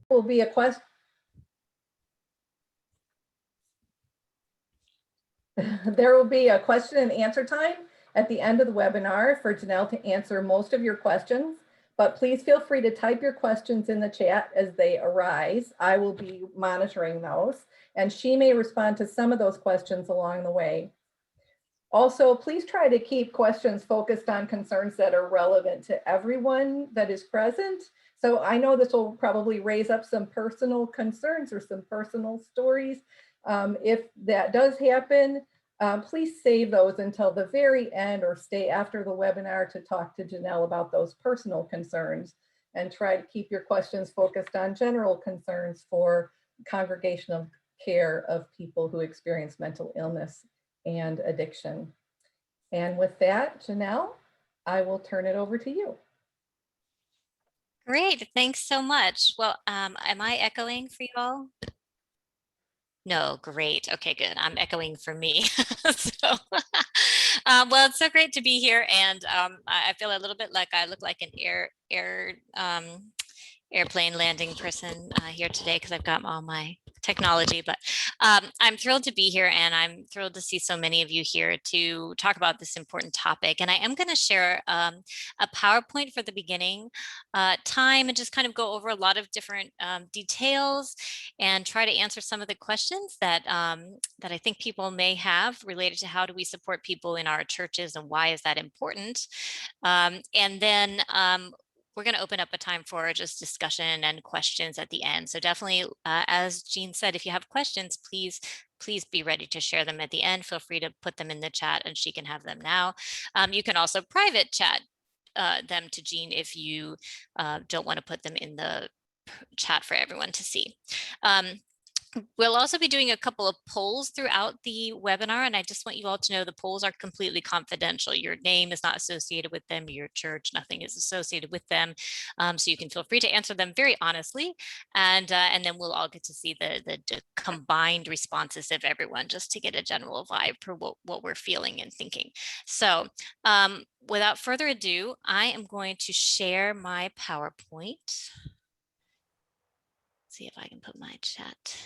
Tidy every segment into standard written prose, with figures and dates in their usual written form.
Will be a question. There will be a question and answer time at the end of the webinar for Janelle to answer most of your questions, but please feel free to type your questions in the chat as they arise. I will be monitoring those, and she may respond to some of those questions along the way. Also, please try to keep questions focused on concerns that are relevant to everyone that is present. So I know this will probably raise up some personal concerns or some personal stories. If that does happen, please save those until the very end or stay after the webinar to talk to Janelle about those personal concerns, and try to keep your questions focused on general concerns for congregational care of people who experience mental illness and addiction. And with that, Janelle, I will turn it over to you. Great, thanks so much. Well, am I echoing for you all? No, great. Okay, good. I'm echoing for me. So, well, it's so great to be here, and I feel a little bit like I look like an airplane landing person here today because I've got all my technology, but I'm thrilled to be here, and I'm thrilled to see so many of you here to talk about this important topic. And I am going to share a PowerPoint for the beginning time and just kind of go over a lot of different details and try to answer some of the questions that that I think people may have related to how do we support people in our churches and why is that important. And then we're going to open up a time for just discussion and questions at the end. So definitely, as Jean said, if you have questions, please be ready to share them at the end. Feel free to put them in the chat and she can have them now. You can also private chat them to Jean if you don't want to put them in the chat for everyone to see. We'll also be doing a couple of polls throughout the webinar, and I just want you all to know the polls are completely confidential. Your name is not associated with them, your church, nothing is associated with them. So you can feel free to answer them very honestly, and then we'll all get to see the combined responses of everyone just to get a general vibe for what we're feeling and thinking. So without further ado, I am going to share my PowerPoint. See if I can put my chat.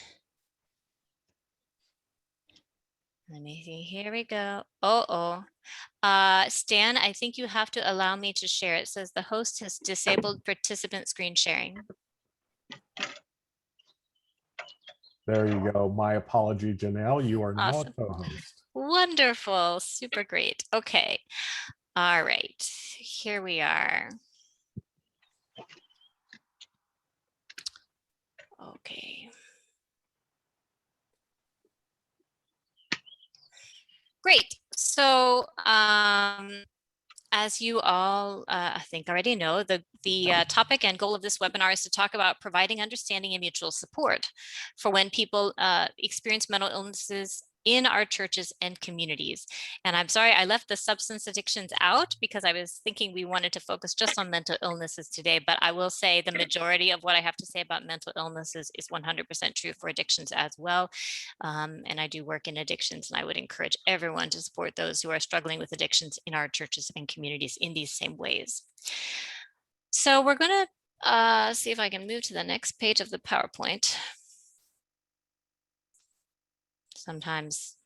Let me see, here we go. Stan, I think you have to allow me to share. It says the host has disabled participant screen sharing. There you go. My apology, Janelle. You are now Awesome. a co-host. Wonderful, super great. Okay, all right, here we are. Okay. Great. So as you all, I think already know, the topic and goal of this webinar is to talk about providing understanding and mutual support for when people experience mental illnesses in our churches and communities. And I'm sorry, I left the substance addictions out because I was thinking we wanted to focus just on mental illnesses today, but I will say the majority of what I have to say about mental illnesses is 100% true for addictions as well. And I do work in addictions, and I would encourage everyone to support those who are struggling with addictions in our churches and communities in these same ways. So we're going to see if I can move to the next page of the PowerPoint. Sometimes,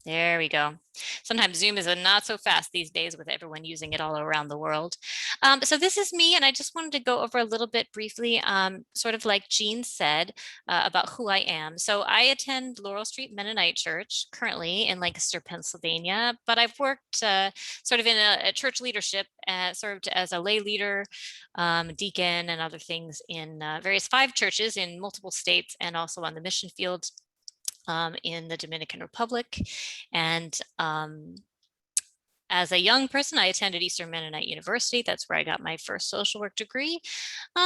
there we go. Sometimes Zoom is not so fast these days with everyone using it all around the world. So this is me, and I just wanted to go over a little bit briefly, sort of like Jean said, about who I am. So I attend Laurel Street Mennonite Church currently in Lancaster, Pennsylvania, but I've worked sort of in a church leadership, served as a lay leader, deacon, and other things in various 5 churches in multiple states, and also on the mission field in the Dominican Republic. And as a young person, I attended Eastern Mennonite University. That's where I got my first social work degree.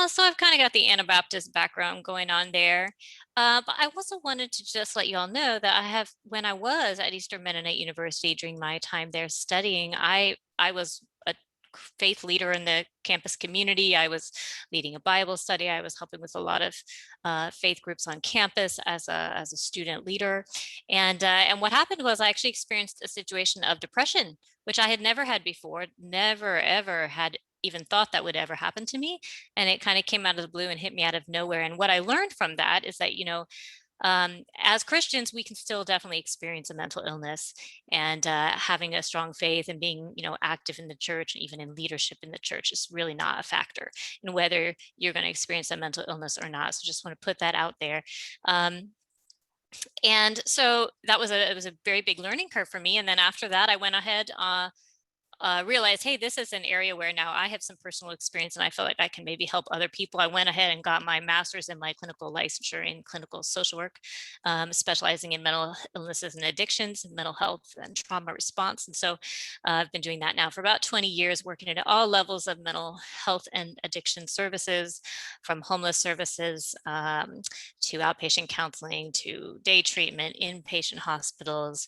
So I've kind of got the Anabaptist background going on there. But I also wanted to just let you all know that when I was at Eastern Mennonite University during my time there studying, I was a faith leader in the campus community. I was leading a Bible study. I was helping with a lot of faith groups on campus as a student leader. And what happened was I actually experienced a situation of depression, which I had never had before, never ever had even thought that would ever happen to me. And it kind of came out of the blue and hit me out of nowhere. And what I learned from that is that, as Christians, we can still definitely experience a mental illness, and having a strong faith and being, active in the church, even in leadership in the church, is really not a factor in whether you're going to experience a mental illness or not. So just want to put that out there. And so it was a very big learning curve for me. And then after that, I went ahead, realized, hey, this is an area where now I have some personal experience and I feel like I can maybe help other people. I went ahead and got my master's in my clinical licensure in clinical social work, specializing in mental illnesses and addictions and mental health and trauma response. And so I've been doing that now for about 20 years, working at all levels of mental health and addiction services, from homeless services to outpatient counseling to day treatment, inpatient hospitals,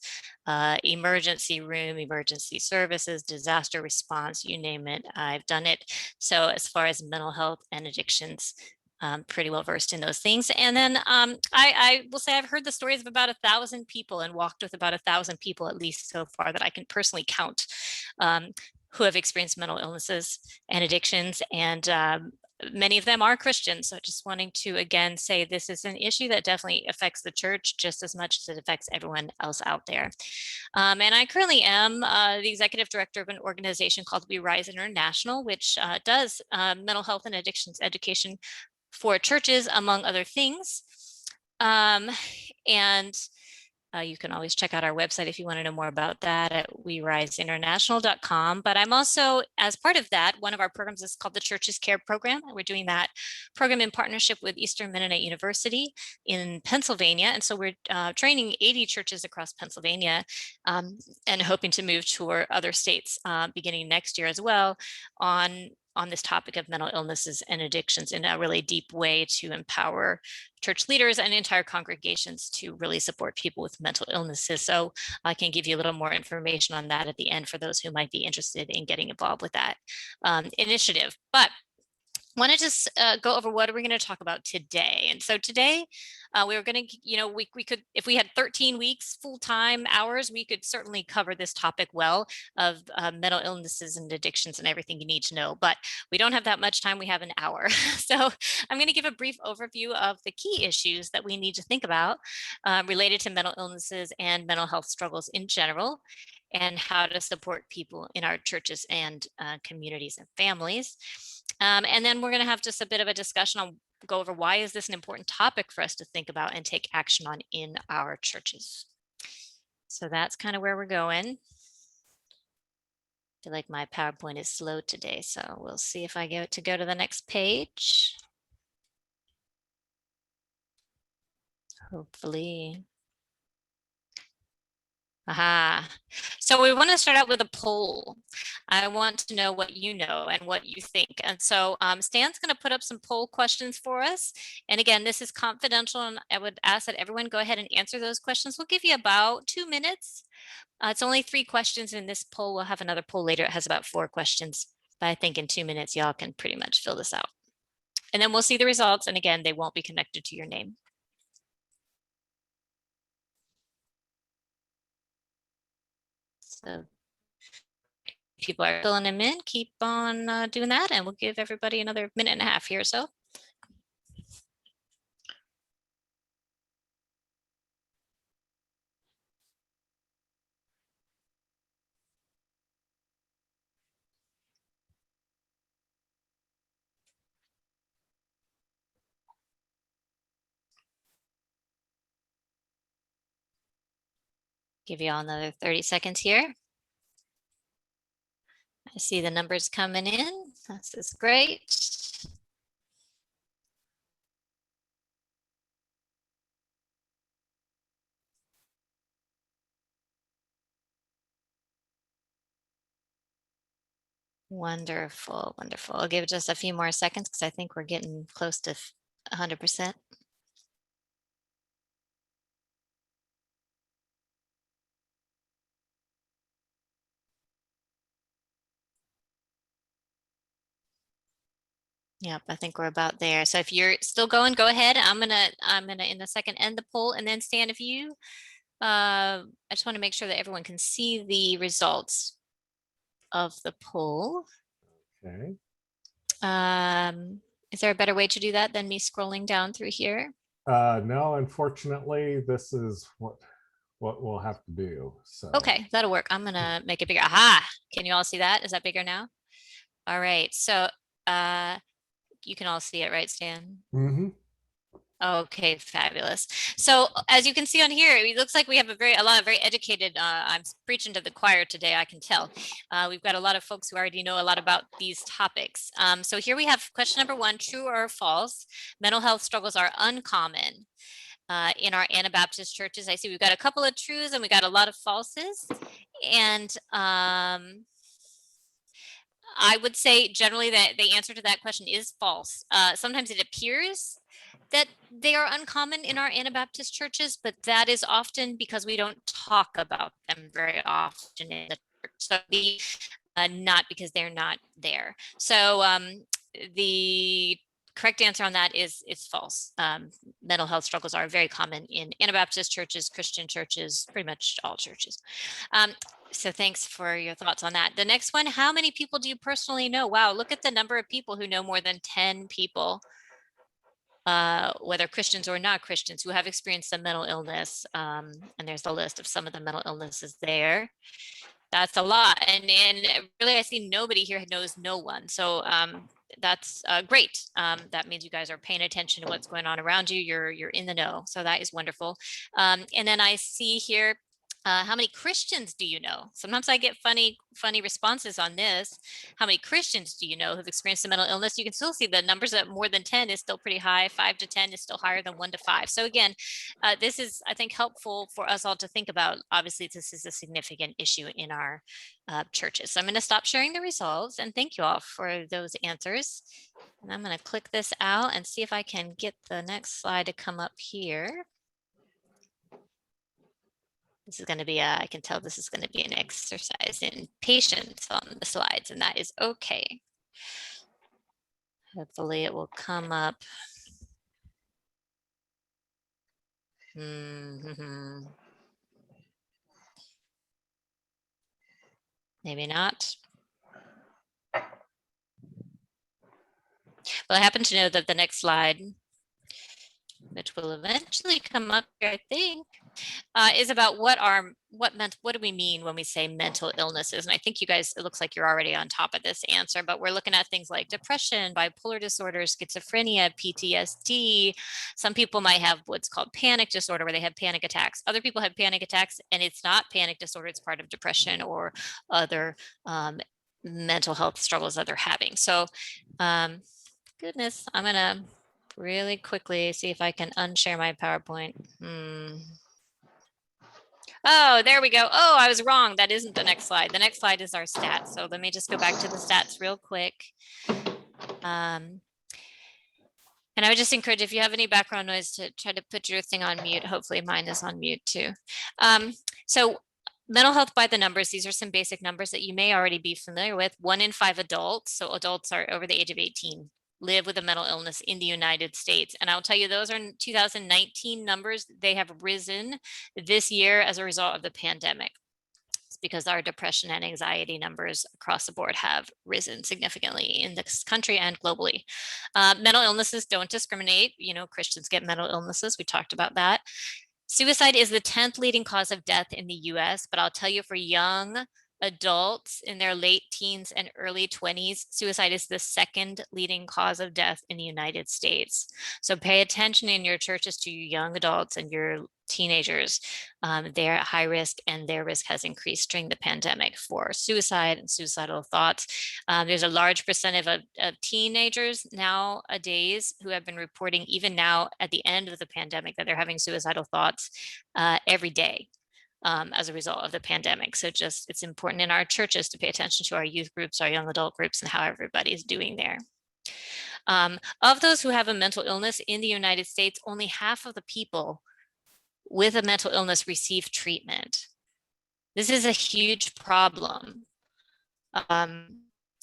emergency room, emergency services, disaster response, you name it, I've done it. So as far as mental health and addictions, pretty well versed in those things. And then I will say I've heard the stories of about 1,000 people and walked with about 1,000 people at least so far that I can personally count, who have experienced mental illnesses and addictions. And many of them are Christians. So just wanting to, again, say this is an issue that definitely affects the church just as much as it affects everyone else out there. And I currently am the executive director of an organization called We Rise International, which does mental health and addictions education for churches, among other things. You can always check out our website if you want to know more about that at weriseinternational.com. But I'm also, as part of that, one of our programs is called the Churches Care Program. We're doing that program in partnership with Eastern Mennonite University in Pennsylvania. And so we're training 80 churches across Pennsylvania and hoping to move to other states beginning next year as well on this topic of mental illnesses and addictions in a really deep way to empower church leaders and entire congregations to really support people with mental illnesses. So I can give you a little more information on that at the end for those who might be interested in getting involved with that initiative. But want to just go over what are we going to talk about today. And so today we were going to, we could, if we had 13 weeks full-time hours, we could certainly cover this topic well of mental illnesses and addictions and everything you need to know. But we don't have that much time. We have an hour. So I'm going to give a brief overview of the key issues that we need to think about related to mental illnesses and mental health struggles in general, and how to support people in our churches and communities and families. And then we're going to have just a bit of a discussion on go over why is this an important topic for us to think about and take action on in our churches. So that's kind of where we're going. I feel like my PowerPoint is slow today, so we'll see if I get to go to the next page. Hopefully. Aha. So we want to start out with a poll. I want to know what you know and what you think. And so Stan's going to put up some poll questions for us. And again, this is confidential, and I would ask that everyone go ahead and answer those questions. We'll give you about 2 minutes. It's only 3 questions in this poll. We'll have another poll later. It has about 4 questions. But I think in 2 minutes, y'all can pretty much fill this out. And then we'll see the results. And again, they won't be connected to your name. So if people are filling them in, keep on doing that, and we'll give everybody another minute and a half here or so. Give you all another 30 seconds here. I see the numbers coming in. This is great. Wonderful, wonderful. I'll give it just a few more seconds because I think we're getting close to 100%. Yep, I think we're about there. So if you're still going, go ahead. I'm gonna in a second end the poll, and then Stan, if you I just want to make sure that everyone can see the results of the poll. Okay. Is there a better way to do that than me scrolling down through here? No, unfortunately, this is what we'll have to do. So Okay, that'll work. I'm gonna make it bigger. Aha! Can you all see that? Is that bigger now? All right, so you can all see it, right, Stan? mhm. Okay, fabulous. So as you can see on here, it looks like we have a lot of very educated, I'm preaching to the choir today, I can tell. We've got a lot of folks who already know a lot about these topics. So here we have question number 1, true or false? Mental health struggles are uncommon in our Anabaptist churches. I see we've got a couple of truths and we got a lot of falses. And I would say generally that the answer to that question is false. Sometimes it appears that they are uncommon in our Anabaptist churches, but that is often because we don't talk about them very often in the church. So not because they're not there. So the correct answer on that is it's false. Mental health struggles are very common in Anabaptist churches, Christian churches, pretty much all churches. So thanks for your thoughts on that. The next one, how many people do you personally know? Wow, look at the number of people who know more than 10 people, whether Christians or not Christians, who have experienced a mental illness. And there's the list of some of the mental illnesses there. That's a lot. And really, I see nobody here knows no one. So that's great. That means you guys are paying attention to what's going on around you. You're in the know. So that is wonderful. And then I see here, how many Christians do you know? Sometimes I get funny responses on this. How many Christians do you know who've experienced a mental illness? You can still see the numbers at more than 10 is still pretty high. 5 to 10 is still higher than 1 to 5. So again, this is, I think, helpful for us all to think about. Obviously, this is a significant issue in our churches. So I'm going to stop sharing the results and thank you all for those answers. And I'm going to click this out and see if I can get the next slide to come up here. This is going to be, I can tell this is going to be an exercise in patience on the slides, and that is okay. Hopefully it will come up. Maybe not. Well, I happen to know that the next slide, which will eventually come up here, I think, is about what do we mean when we say mental illnesses? And I think you guys, it looks like you're already on top of this answer, but we're looking at things like depression, bipolar disorder, schizophrenia, PTSD. Some people might have what's called panic disorder, where they have panic attacks. Other people have panic attacks and it's not panic disorder, it's part of depression or other mental health struggles that they're having. So goodness, I'm gonna really quickly see if I can unshare my PowerPoint. Oh, there we go. Oh, I was wrong. That isn't the next slide. The next slide is our stats. So let me just go back to the stats real quick. And I would just encourage, if you have any background noise, to try to put your thing on mute. Hopefully mine is on mute too. So mental health by the numbers, these are some basic numbers that you may already be familiar with. 1 in 5 adults, so adults are over the age of 18, live with a mental illness in the United States. And I'll tell you, those are 2019 numbers. They have risen this year as a result of the pandemic. It's because our depression and anxiety numbers across the board have risen significantly in this country and globally. Mental illnesses don't discriminate. You know, Christians get mental illnesses. We talked about that. Suicide is the 10th leading cause of death in the US, but I'll tell you, for young adults in their late teens and early 20s, suicide is the 2nd leading cause of death in the United States. So pay attention in your churches to your young adults and your teenagers. They're at high risk, and their risk has increased during the pandemic for suicide and suicidal thoughts. There's a large percentage of teenagers nowadays who have been reporting, even now at the end of the pandemic, that they're having suicidal thoughts every day. As a result of the pandemic. So just, it's important in our churches to pay attention to our youth groups, our young adult groups, and how everybody's doing there. Of those who have a mental illness in the United States, only half of the people with a mental illness receive treatment. This is a huge problem.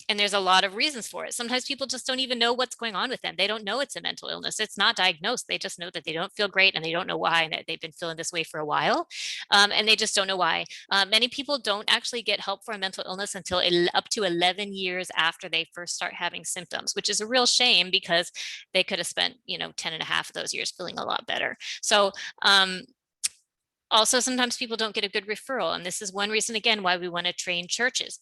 And there's a lot of reasons for it. Sometimes people just don't even know what's going on with them. They don't know it's a mental illness. It's not diagnosed. They just know that they don't feel great and they don't know why, and that they've been feeling this way for a while. And they just don't know why. Many people don't actually get help for a mental illness until up to 11 years after they first start having symptoms, which is a real shame because they could have spent, 10 and a half of those years feeling a lot better. So, also, sometimes people don't get a good referral. And this is one reason, again, why we want to train churches,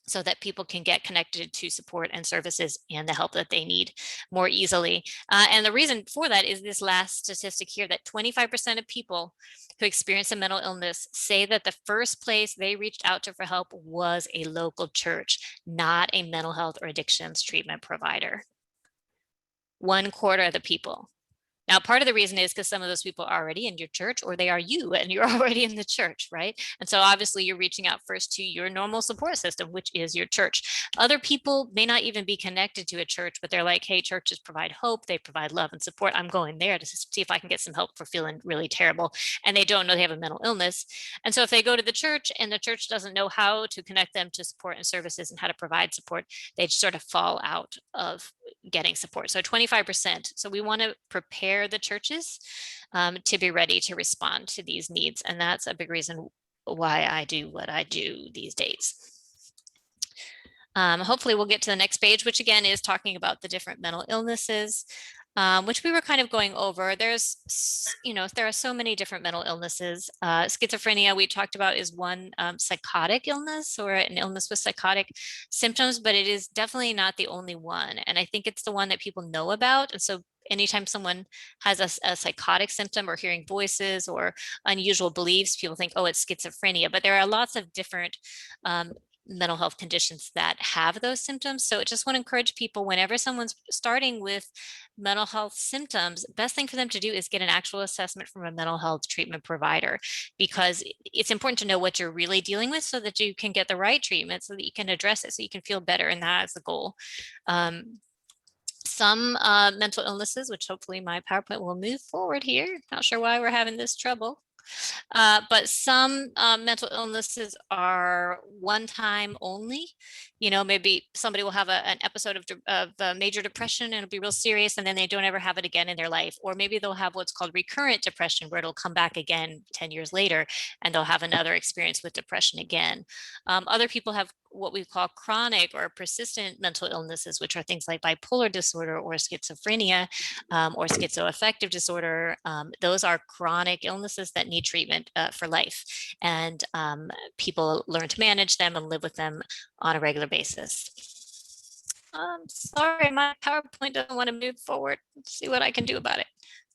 so that people can get connected to support and services and the help that they need more easily. And the reason for that is this last statistic here, that 25% of people who experience a mental illness say that the first place they reached out to for help was a local church, not a mental health or addictions treatment provider. 1/4 of the people. Now, part of the reason is because some of those people are already in your church, or they are you and you're already in the church, right? And so obviously you're reaching out first to your normal support system, which is your church. Other people may not even be connected to a church, but they're like, hey, churches provide hope. They provide love and support. I'm going there to see if I can get some help for feeling really terrible. And they don't know they have a mental illness. And so if they go to the church and the church doesn't know how to connect them to support and services and how to provide support, they sort of fall out of getting support. So 25%. So we want to prepare the churches to be ready to respond to these needs. And that's a big reason why I do what I do these days. Hopefully we'll get to the next page, which again is talking about the different mental illnesses, which we were kind of going over. There's, there are so many different mental illnesses. Schizophrenia, we talked about, is one psychotic illness, or an illness with psychotic symptoms, but it is definitely not the only one. And I think it's the one that people know about. And so anytime someone has a psychotic symptom, or hearing voices, or unusual beliefs, people think, oh, it's schizophrenia. But there are lots of different mental health conditions that have those symptoms. So I just want to encourage people, whenever someone's starting with mental health symptoms, best thing for them to do is get an actual assessment from a mental health treatment provider, because it's important to know what you're really dealing with so that you can get the right treatment, so that you can address it, so you can feel better. And that is the goal. Some mental illnesses, which hopefully my PowerPoint will move forward here. Not sure why we're having this trouble. But some mental illnesses are one time only. Maybe somebody will have an episode of major depression and it'll be real serious, and then they don't ever have it again in their life. Or maybe they'll have what's called recurrent depression, where it'll come back again 10 years later and they'll have another experience with depression again. Other people have what we call chronic or persistent mental illnesses, which are things like bipolar disorder or schizophrenia, or schizoaffective disorder. Those are chronic illnesses that need treatment for life. And people learn to manage them and live with them on a regular basis. I'm sorry, my PowerPoint doesn't want to move forward. Let's see what I can do about it.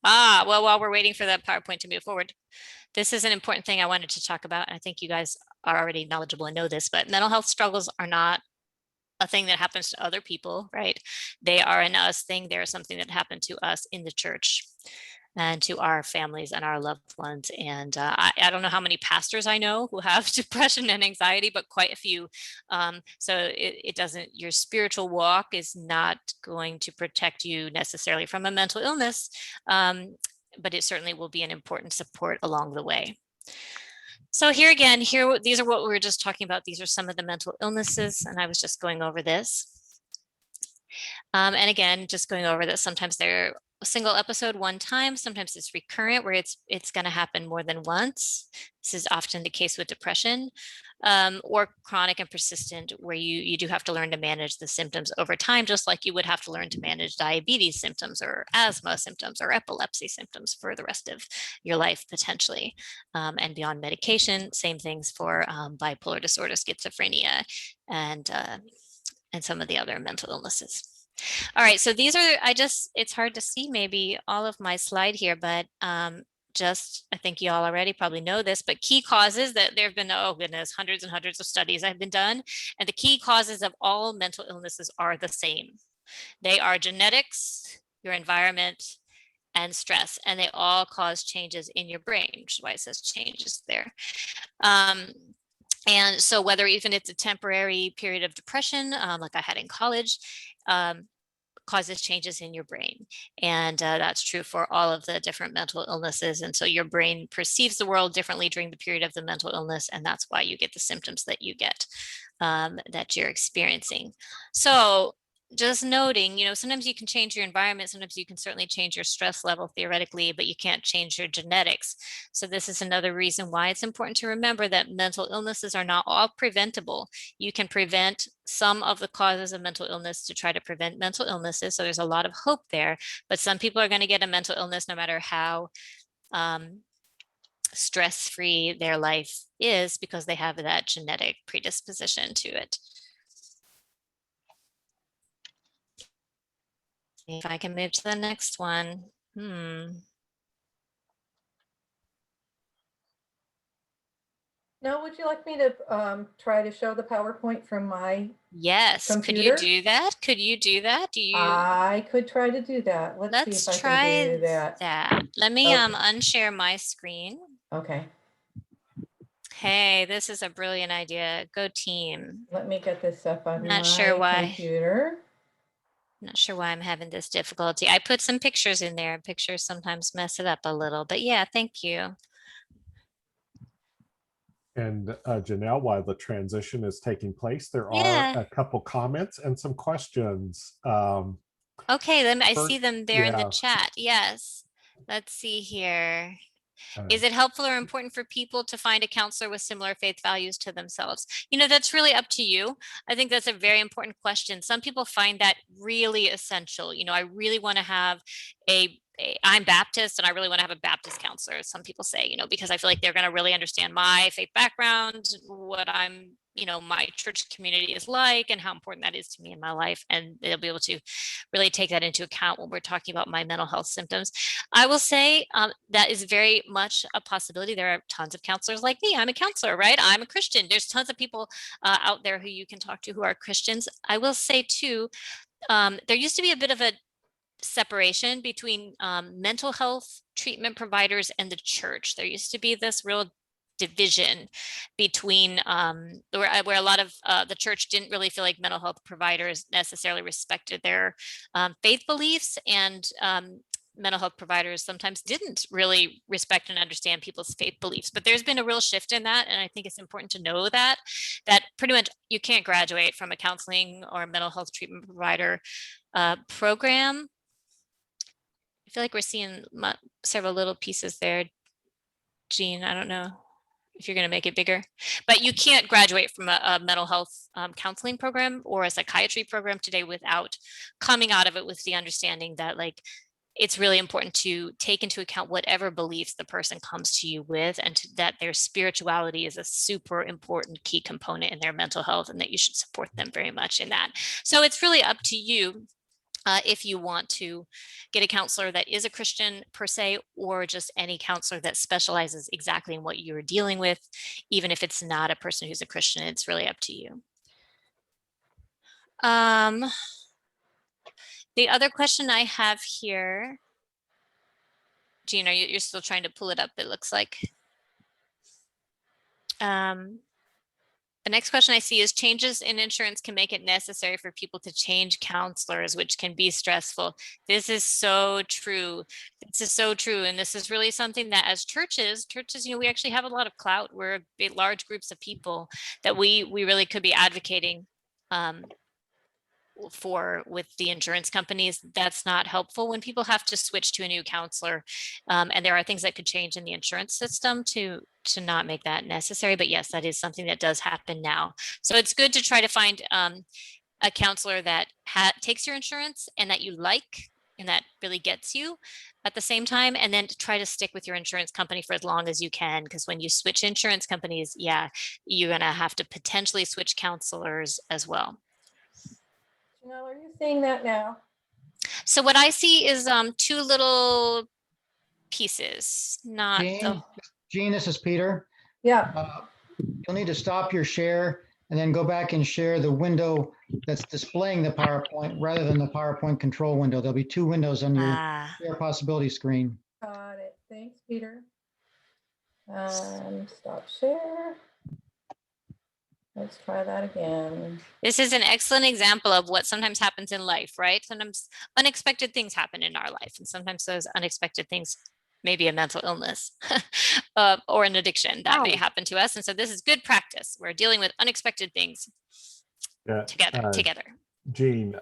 Well, while we're waiting for that PowerPoint to move forward, this is an important thing I wanted to talk about. And I think you guys are already knowledgeable and know this, but mental health struggles are not a thing that happens to other people, right? They are an us thing. They're something that happened to us in the church and to our families and our loved ones. And I don't know how many pastors I know who have depression and anxiety, but quite a few. So it doesn't, your spiritual walk is not going to protect you necessarily from a mental illness, but it certainly will be an important support along the way. So here again, these are what we were just talking about. These are some of the mental illnesses, and I was just going over this. And again, just going over that sometimes they're a single episode one time, sometimes it's recurrent, where it's going to happen more than once. This is often the case with depression, or chronic and persistent, where you do have to learn to manage the symptoms over time, just like you would have to learn to manage diabetes symptoms or asthma symptoms or epilepsy symptoms for the rest of your life, potentially. And beyond medication, same things for bipolar disorder, schizophrenia, and some of the other mental illnesses. All right, so these are, it's hard to see maybe all of my slide here, but I think you all already probably know this, but key causes that there have been, oh goodness, hundreds and hundreds of studies have been done. And the key causes of all mental illnesses are the same. They are genetics, your environment, and stress, and they all cause changes in your brain, which is why it says changes there. And so whether even it's a temporary period of depression, like I had in college, causes changes in your brain. And that's true for all of the different mental illnesses. And so your brain perceives the world differently during the period of the mental illness. And that's why you get the symptoms that you get, that you're experiencing. So just noting, sometimes you can change your environment. Sometimes you can certainly change your stress level theoretically, but you can't change your genetics. So this is another reason why it's important to remember that mental illnesses are not all preventable. You can prevent some of the causes of mental illness to try to prevent mental illnesses. So there's a lot of hope there, but some people are going to get a mental illness no matter how stress-free their life is, because they have that genetic predisposition to it. If I can move to the next one. Now, would you like me to try to show the PowerPoint from my Yes. computer? Could you do that? Could you do that? I could try to do that. Let's see if I can do that. Let me Okay. unshare my screen. Okay. Hey, this is a brilliant idea. Go team. Let me get this up on my computer. Not sure why I'm having this difficulty. I put some pictures in there. Pictures sometimes mess it up a little, but yeah, thank you. And Janelle, while the transition is taking place, there are a couple comments and some questions. Okay, I see them there in the chat. Yes. Let's see here. Is it helpful or important for people to find a counselor with similar faith values to themselves? That's really up to you. I think that's a very important question. Some people find that really essential. I really want to have I'm Baptist and I really want to have a Baptist counselor. Some people say, because I feel like they're going to really understand my faith background, what I'm, my church community is like, and how important that is to me in my life. And they'll be able to really take that into account when we're talking about my mental health symptoms. I will say that is very much a possibility. There are tons of counselors like me. I'm a counselor, right? I'm a Christian. There's tons of people out there who you can talk to who are Christians. I will say too, there used to be a bit of a separation between mental health treatment providers and the church. There used to be this real division between where a lot of the church didn't really feel like mental health providers necessarily respected their faith beliefs, and mental health providers sometimes didn't really respect and understand people's faith beliefs. But there's been a real shift in that, and I think it's important to know that pretty much you can't graduate from a counseling or mental health treatment provider program. I feel like we're seeing several little pieces there. Jean, I don't know if you're going to make it bigger, but you can't graduate from a mental health counseling program or a psychiatry program today without coming out of it with the understanding that it's really important to take into account whatever beliefs the person comes to you with, and that their spirituality is a super important key component in their mental health, and that you should support them very much in that. So it's really up to you if you want to get a counselor that is a Christian per se, or just any counselor that specializes exactly in what you're dealing with. Even if it's not a person who's a Christian, it's really up to you. The other question I have here, Gina, you're still trying to pull it up, it looks like. The next question I see is, changes in insurance can make it necessary for people to change counselors, which can be stressful. This is so true. This is so true. And this is really something that as churches, we actually have a lot of clout. We're large groups of people that we really could be advocating for with the insurance companies. That's not helpful when people have to switch to a new counselor. And there are things that could change in the insurance system to not make that necessary. But yes, that is something that does happen now. So it's good to try to find a counselor that takes your insurance and that you like, and that really gets you at the same time, and then try to stick with your insurance company for as long as you can, because when you switch insurance companies, you're going to have to potentially switch counselors as well. Janelle, are you seeing that now? So what I see is two little pieces, not Jean, this is Peter. Yeah. You'll need to stop your share and then go back and share the window that's displaying the PowerPoint rather than the PowerPoint control window. There'll be two windows on your share possibility screen. Got it. Thanks, Peter. Stop share. Let's try that again. This is an excellent example of what sometimes happens in life, right? Sometimes unexpected things happen in our life, and sometimes those unexpected things may be a mental illness or an addiction that may happen to us. And so this is good practice. We're dealing with unexpected things together. Jean,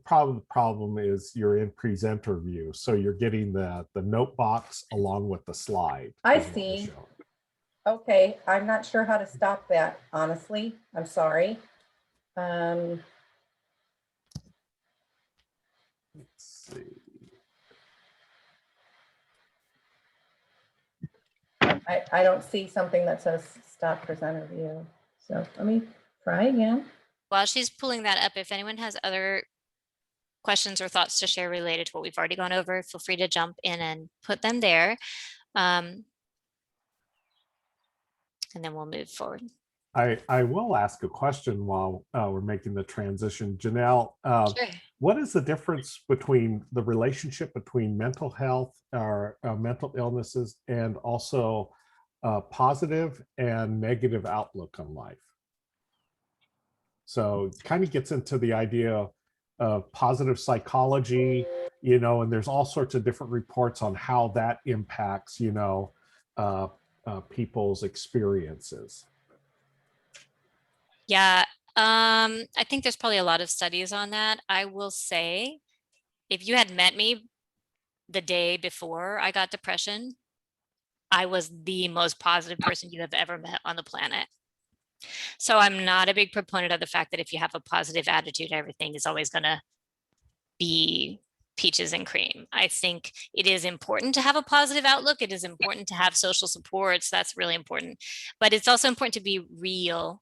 probably the problem is you're in presenter view, so you're getting the note box along with the slide. I see. Okay, I'm not sure how to stop that, honestly. I'm sorry. Let's see. I don't see something that says stop presenter view. So let me try again. While she's pulling that up, if anyone has other questions or thoughts to share related to what we've already gone over, feel free to jump in and put them there. And then we'll move forward. I will ask a question while we're making the transition. Janelle, Sure. what is the difference between the relationship between mental health or mental illnesses and also positive and negative outlook on life? So it kind of gets into the idea of positive psychology, you know, and there's all sorts of different reports on how that impacts, you know, people's experiences. Yeah, I think there's probably a lot of studies on that. I will say, if you had met me the day before I got depression, I was the most positive person you have ever met on the planet. So I'm not a big proponent of the fact that if you have a positive attitude, everything is always going to be peaches and cream. I think it is important to have a positive outlook. It is important to have social supports. That's really important. But it's also important to be real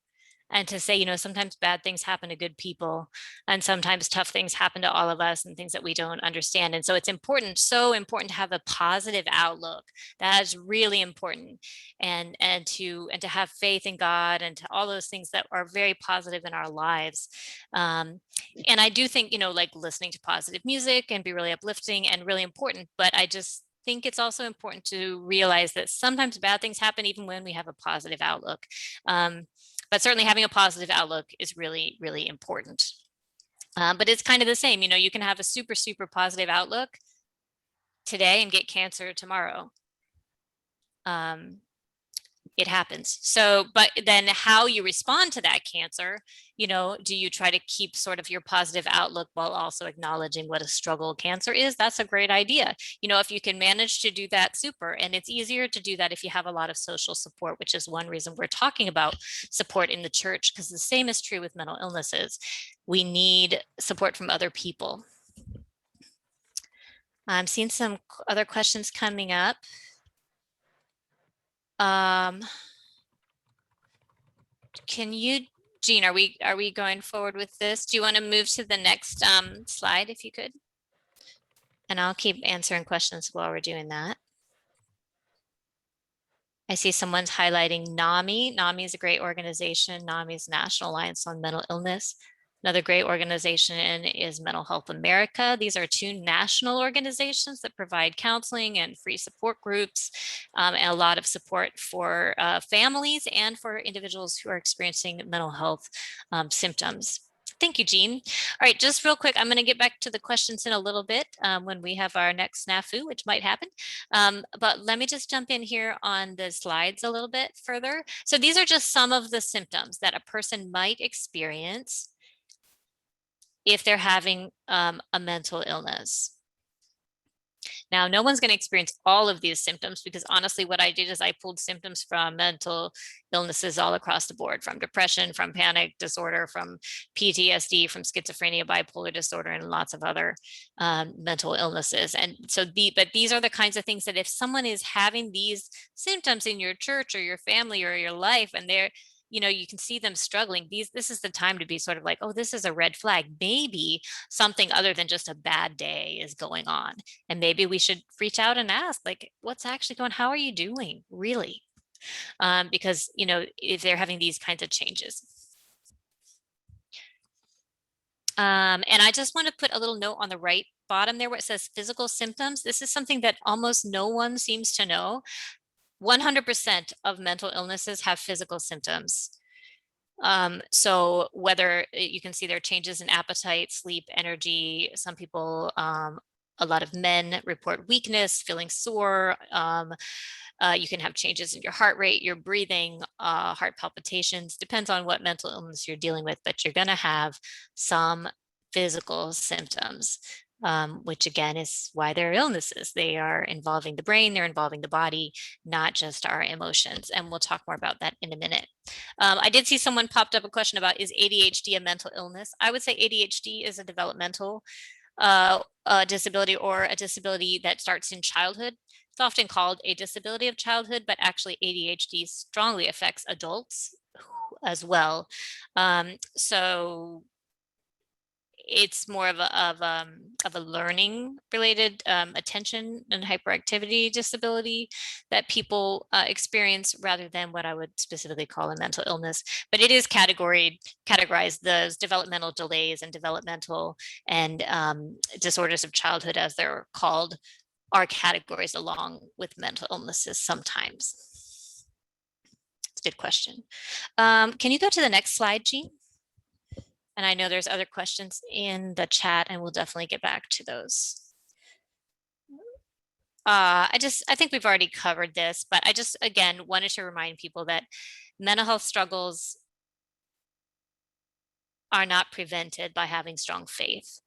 and to say, you know, sometimes bad things happen to good people, and sometimes tough things happen to all of us and things that we don't understand. And so it's important, so important to have a positive outlook. That is really important. And to have faith in God and to all those things that are very positive in our lives. And I do think, you know, like listening to positive music can be really uplifting and really important, but I just think it's also important to realize that sometimes bad things happen even when we have a positive outlook. But certainly having a positive outlook is really, really important. But it's kind of the same, you know, you can have a super, super positive outlook today and get cancer tomorrow. It happens. So, but then how you respond to that cancer, you know, do you try to keep sort of your positive outlook while also acknowledging what a struggle cancer is? That's a great idea. You know, if you can manage to do that, super. And it's easier to do that if you have a lot of social support, which is one reason we're talking about support in the church, because the same is true with mental illnesses. We need support from other people. I'm seeing some other questions coming up. Can you, Jean, are we going forward with this? Do you want to move to the next slide if you could? And I'll keep answering questions while we're doing that. I see someone's highlighting NAMI. NAMI is a great organization. NAMI is National Alliance on Mental Illness. Another great organization is Mental Health America. These are two national organizations that provide counseling and free support groups and a lot of support for families and for individuals who are experiencing mental health symptoms. Thank you, Jean. All right, just real quick, I'm going to get back to the questions in a little bit when we have our next snafu, which might happen. But let me just jump in here on the slides a little bit further. So these are just some of the symptoms that a person might experience if they're having a mental illness. Now, no one's going to experience all of these symptoms because honestly, what I did is I pulled symptoms from mental illnesses all across the board, from depression, from panic disorder, from PTSD, from schizophrenia, bipolar disorder, and lots of other mental illnesses. And so, but these are the kinds of things that if someone is having these symptoms in your church or your family or your life, and they're, you know, you can see them struggling, this is the time to be sort of like, oh, this is a red flag. Maybe something other than just a bad day is going on. And maybe we should reach out and ask, like, what's actually going on? How are you doing, really? Because, you know, if they're having these kinds of changes. And I just want to put a little note on the right bottom there where it says physical symptoms. This is something that almost no one seems to know. 100% of mental illnesses have physical symptoms. So whether you can see there are changes in appetite, sleep, energy, some people, a lot of men report weakness, feeling sore. You can have changes in your heart rate, your breathing, heart palpitations, depends on what mental illness you're dealing with, but you're going to have some physical symptoms, which again is why they're illnesses. They are involving the brain, they're involving the body, not just our emotions. And we'll talk more about that in a minute. I did see someone popped up a question about, is ADHD a mental illness? I would say ADHD is a developmental disability, or a disability that starts in childhood. It's often called a disability of childhood, but actually ADHD strongly affects adults as well. So it's more of a learning related attention and hyperactivity disability that people experience, rather than what I would specifically call a mental illness. But it is categorized, those developmental delays and developmental and disorders of childhood, as they're called, are categories along with mental illnesses sometimes. It's a good question. Can you go to the next slide, Jean? And I know there's other questions in the chat, and we'll definitely get back to those. I think we've already covered this, but I just, again, wanted to remind people that mental health struggles are not prevented by having strong faith.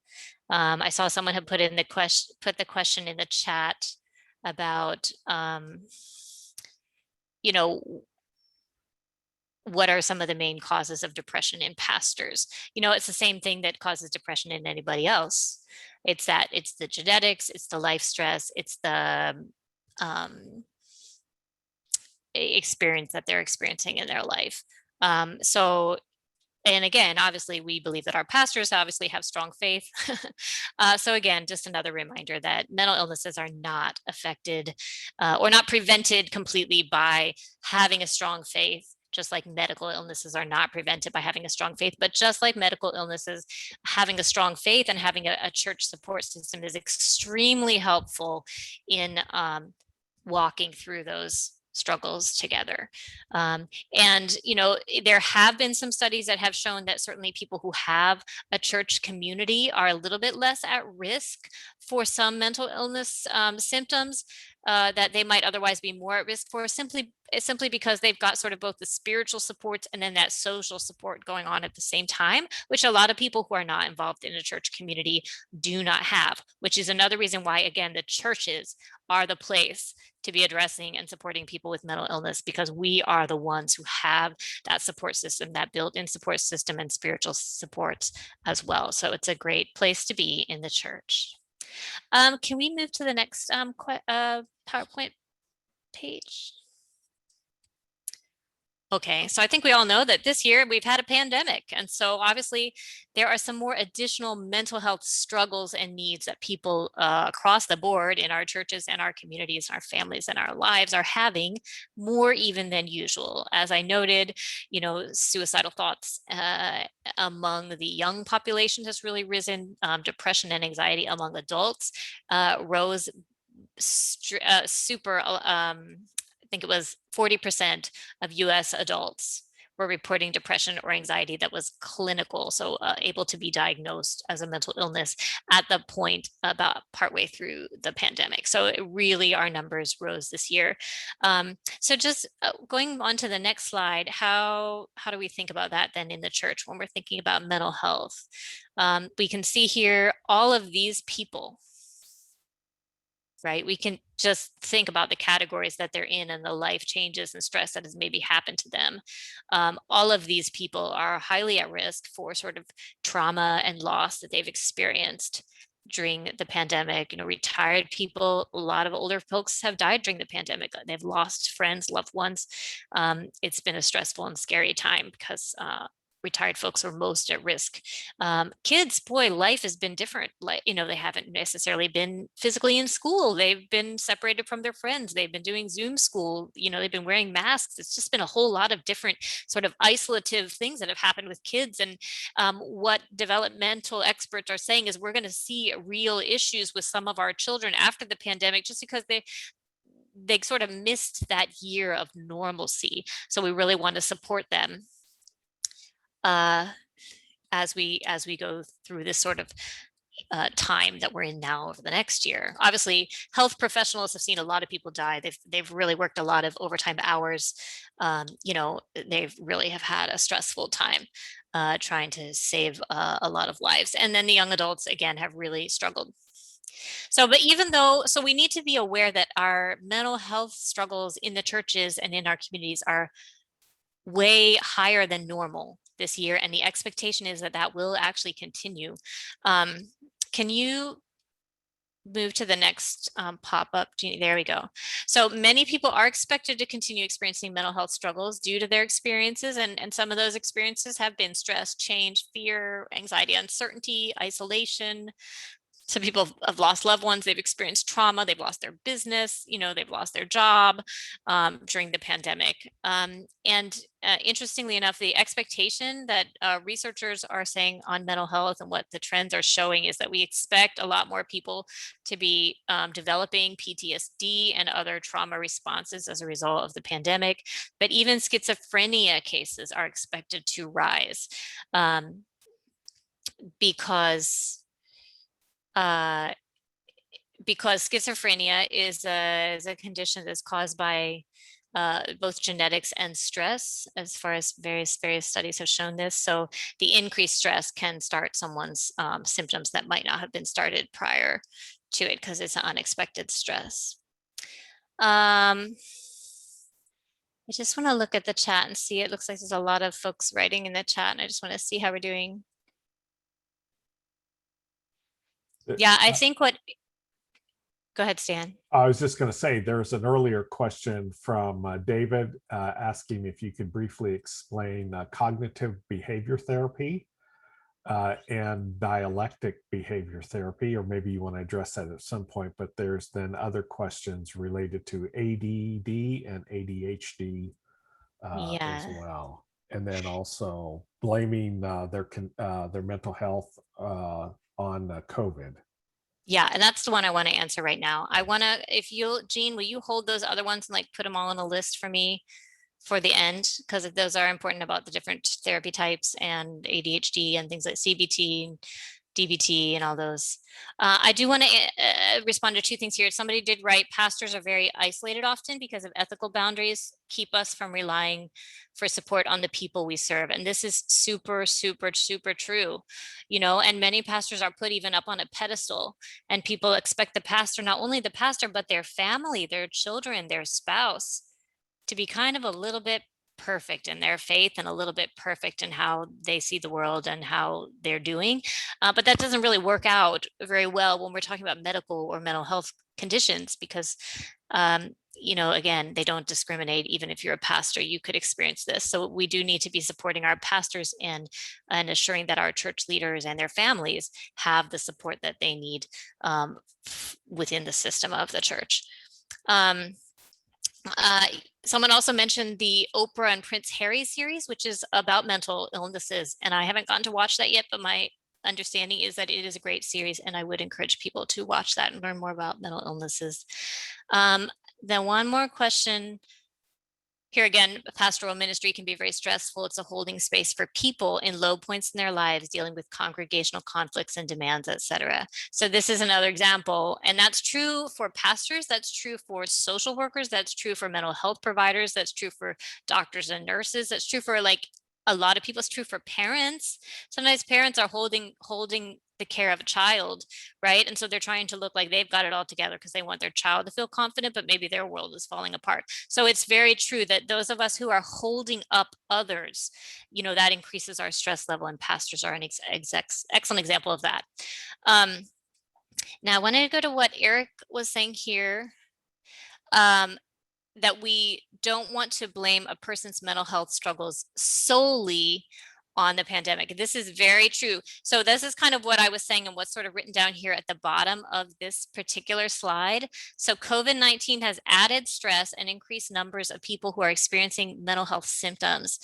I saw someone had put the question in the chat about, you know, what are some of the main causes of depression in pastors? You know, it's the same thing that causes depression in anybody else. It's the genetics, it's the life stress, it's the experience that they're experiencing in their life. And again, obviously, we believe that our pastors obviously have strong faith. So again, just another reminder that mental illnesses are not affected or not prevented completely by having a strong faith, just like medical illnesses are not prevented by having a strong faith. But just like medical illnesses, having a strong faith and having a church support system is extremely helpful in walking through those struggles together. And, you know, there have been some studies that have shown that certainly people who have a church community are a little bit less at risk for some mental illness symptoms that they might otherwise be more at risk for, simply because they've got sort of both the spiritual support and then that social support going on at the same time, which a lot of people who are not involved in a church community do not have, which is another reason why, again, the churches are the place to be addressing and supporting people with mental illness, because we are the ones who have that support system, that built-in support system and spiritual supports as well. So it's a great place to be in the church. Can we move to the next PowerPoint page? Okay, so I think we all know that this year we've had a pandemic. And so obviously there are some more additional mental health struggles and needs that people across the board in our churches and our communities, our families and our lives are having more even than usual. As I noted, you know, suicidal thoughts among the young population has really risen. Depression and anxiety among adults rose super, I think it was 40% of US adults were reporting depression or anxiety that was clinical, so able to be diagnosed as a mental illness at the point about partway through the pandemic. So it really, our numbers rose this year. So just going on to the next slide, how do we think about that then in the church when we're thinking about mental health? We can see here all of these people, right? We can just think about the categories that they're in and the life changes and stress that has maybe happened to them. All of these people are highly at risk for sort of trauma and loss that they've experienced during the pandemic. You know, retired people, a lot of older folks have died during the pandemic. They've lost friends, loved ones. It's been a stressful and scary time because retired folks are most at risk. Kids, boy, life has been different. Like, you know, they haven't necessarily been physically in school. They've been separated from their friends. They've been doing Zoom school. You know, they've been wearing masks. It's just been a whole lot of different sort of isolative things that have happened with kids. And what developmental experts are saying is we're going to see real issues with some of our children after the pandemic, just because they sort of missed that year of normalcy. So we really want to support them as we go through this sort of time that we're in now over the next year. Obviously, health professionals have seen a lot of people die. They've really worked a lot of overtime hours. You know, they've really have had a stressful time trying to save a lot of lives. And then the young adults, again, have really struggled. So, but even though, so we need to be aware that our mental health struggles in the churches and in our communities are way higher than normal this year, and the expectation is that that will actually continue. Can you move to the next pop-up? There we go. So many people are expected to continue experiencing mental health struggles due to their experiences, and some of those experiences have been stress, change, fear, anxiety, uncertainty, isolation. Some people have lost loved ones, they've experienced trauma, they've lost their business, you know, they've lost their job during the pandemic. Interestingly enough, the expectation that researchers are saying on mental health and what the trends are showing is that we expect a lot more people to be developing PTSD and other trauma responses as a result of the pandemic. But even schizophrenia cases are expected to rise because schizophrenia is a condition that's caused by both genetics and stress, as far as various studies have shown this. So the increased stress can start someone's symptoms that might not have been started prior to it because it's an unexpected stress. I just want to look at the chat and see. It looks like there's a lot of folks writing in the chat, and I just want to see how we're doing. Yeah, I think what, go ahead, Stan. I was just going to say, there's an earlier question from David asking if you could briefly explain cognitive behavior therapy and dialectic behavior therapy, or maybe you want to address that at some point, but there's then other questions related to ADD and ADHD as well. And then also blaming their mental health on COVID. Yeah, and that's the one I want to answer right now. I want to, if you'll, Jean, will you hold those other ones and like put them all on a list for me for the end? Because those are important about the different therapy types and ADHD and things like CBT and DBT and all those. I do want to respond to two things here. Somebody did write, pastors are very isolated often because of ethical boundaries, keep us from relying for support on the people we serve. And this is super, super, super true, you know, and many pastors are put even up on a pedestal, and people expect the pastor, not only the pastor, but their family, their children, their spouse, to be kind of a little bit perfect in their faith and a little bit perfect in how they see the world and how they're doing. But that doesn't really work out very well when we're talking about medical or mental health conditions, because, you know, again, they don't discriminate. Even if you're a pastor, you could experience this. So we do need to be supporting our pastors and assuring that our church leaders and their families have the support that they need within the system of the church. Someone also mentioned the Oprah and Prince Harry series, which is about mental illnesses. And I haven't gotten to watch that yet, but my understanding is that it is a great series, and I would encourage people to watch that and learn more about mental illnesses. Then one more question. Here again, pastoral ministry can be very stressful. It's a holding space for people in low points in their lives, dealing with congregational conflicts and demands, etc. So this is another example, and that's true for pastors, that's true for social workers, that's true for mental health providers, that's true for doctors and nurses, that's true for like a lot of people. It's true for parents. Sometimes parents are holding the care of a child, right? And so they're trying to look like they've got it all together because they want their child to feel confident, but maybe their world is falling apart. So it's very true that those of us who are holding up others, you know, that increases our stress level, and pastors are an excellent example of that. Now I wanted to go to what Eric was saying here, that we don't want to blame a person's mental health struggles solely on the pandemic. This is very true. So this is kind of what I was saying and what's sort of written down here at the bottom of this particular slide. So COVID-19 has added stress and increased numbers of people who are experiencing mental health symptoms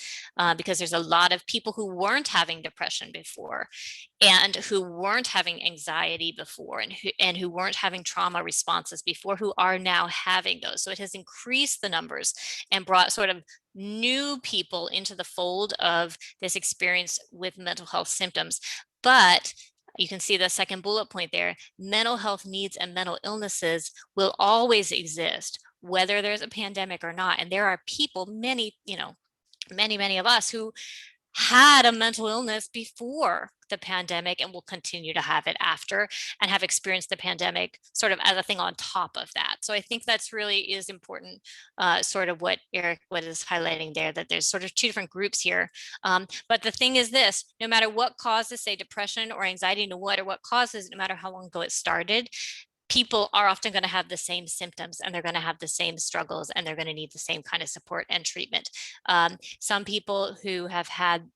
because there's a lot of people who weren't having depression before and who weren't having anxiety before and who weren't having trauma responses before, who are now having those. So it has increased the numbers and brought sort of new people into the fold of this experience with mental health symptoms. But you can see the second bullet point there, mental health needs and mental illnesses will always exist, whether there's a pandemic or not. And there are people, many of us who had a mental illness before the pandemic and will continue to have it after, and have experienced the pandemic sort of as a thing on top of that. So I think that's really is important, sort of what Eric is highlighting there, that there's sort of two different groups here. But the thing is this, no matter what causes, say, depression or anxiety, no matter what causes, no matter how long ago it started, people are often going to have the same symptoms, and they're going to have the same struggles, and they're going to need the same kind of support and treatment. Some people who have had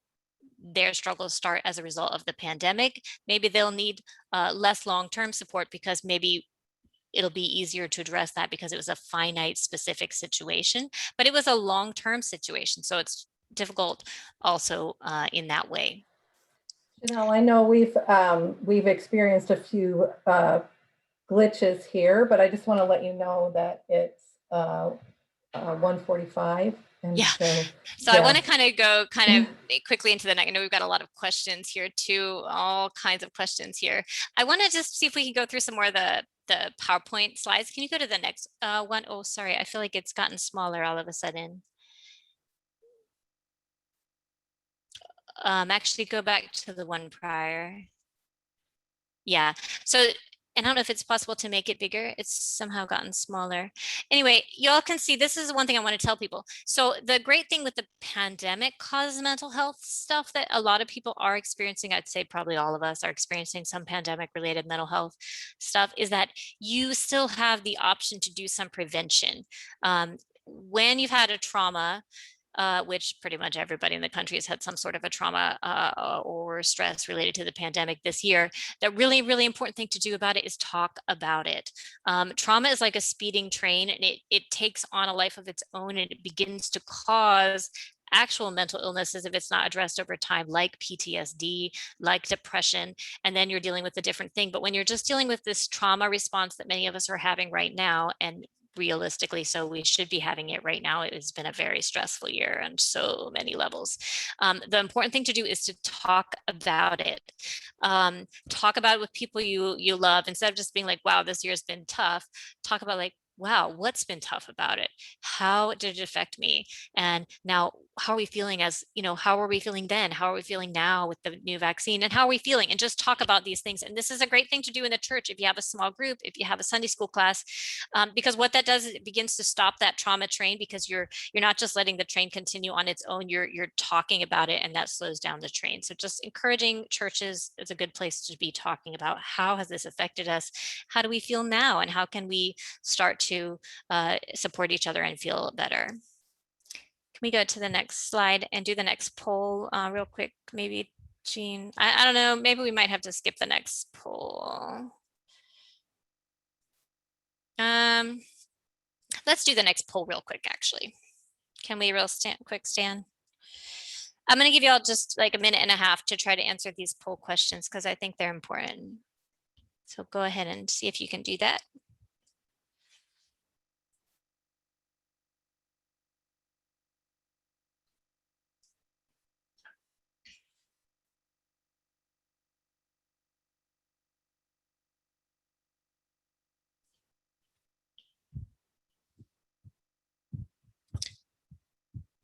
their struggles start as a result of the pandemic, maybe they'll need less long-term support because maybe it'll be easier to address that because it was a finite specific situation, but it was a long-term situation. So it's difficult also in that way. Janelle, I know we've experienced a few glitches here, but I just want to let you know that it's 1:45. And yeah. So I want to kind of go quickly into the next. I know we've got a lot of questions here too, all kinds of questions here. I want to just see if we can go through some more of the PowerPoint slides. Can you go to the next one? Oh, sorry. I feel like it's gotten smaller all of a sudden. Actually go back to the one prior. Yeah. So, and I don't know if it's possible to make it bigger. It's somehow gotten smaller. Anyway, y'all can see this is one thing I want to tell people. So the great thing with the pandemic caused mental health stuff that a lot of people are experiencing, I'd say probably all of us are experiencing some pandemic related mental health stuff, is that you still have the option to do some prevention. When you've had a trauma, which pretty much everybody in the country has had some sort of a trauma or stress related to the pandemic this year, the really, really important thing to do about it is talk about it. Trauma is like a speeding train, and it takes on a life of its own, and it begins to cause actual mental illnesses if it's not addressed over time, like PTSD, like depression, and then you're dealing with a different thing. But when you're just dealing with this trauma response that many of us are having right now, and realistically, so we should be having it right now. It has been a very stressful year on so many levels. The important thing to do is to talk about it. Talk about it with people you love, instead of just being like, wow, this year's been tough. Talk about like, wow, what's been tough about it? How did it affect me? And now, how are we feeling how were we feeling then? How are we feeling now with the new vaccine? And how are we feeling? And just talk about these things. And this is a great thing to do in the church if you have a small group, if you have a Sunday school class, because what that does is it begins to stop that trauma train, because you're not just letting the train continue on its own, you're talking about it, and that slows down the train. So just encouraging churches is a good place to be talking about, how has this affected us? How do we feel now? And how can we start to support each other and feel better? Can we go to the next slide and do the next poll real quick? Maybe Jean, I don't know, maybe we might have to skip the next poll. Let's do the next poll real quick, actually. Can we quick stand? I'm going to give you all just like a minute and a half to try to answer these poll questions, because I think they're important. So go ahead and see if you can do that.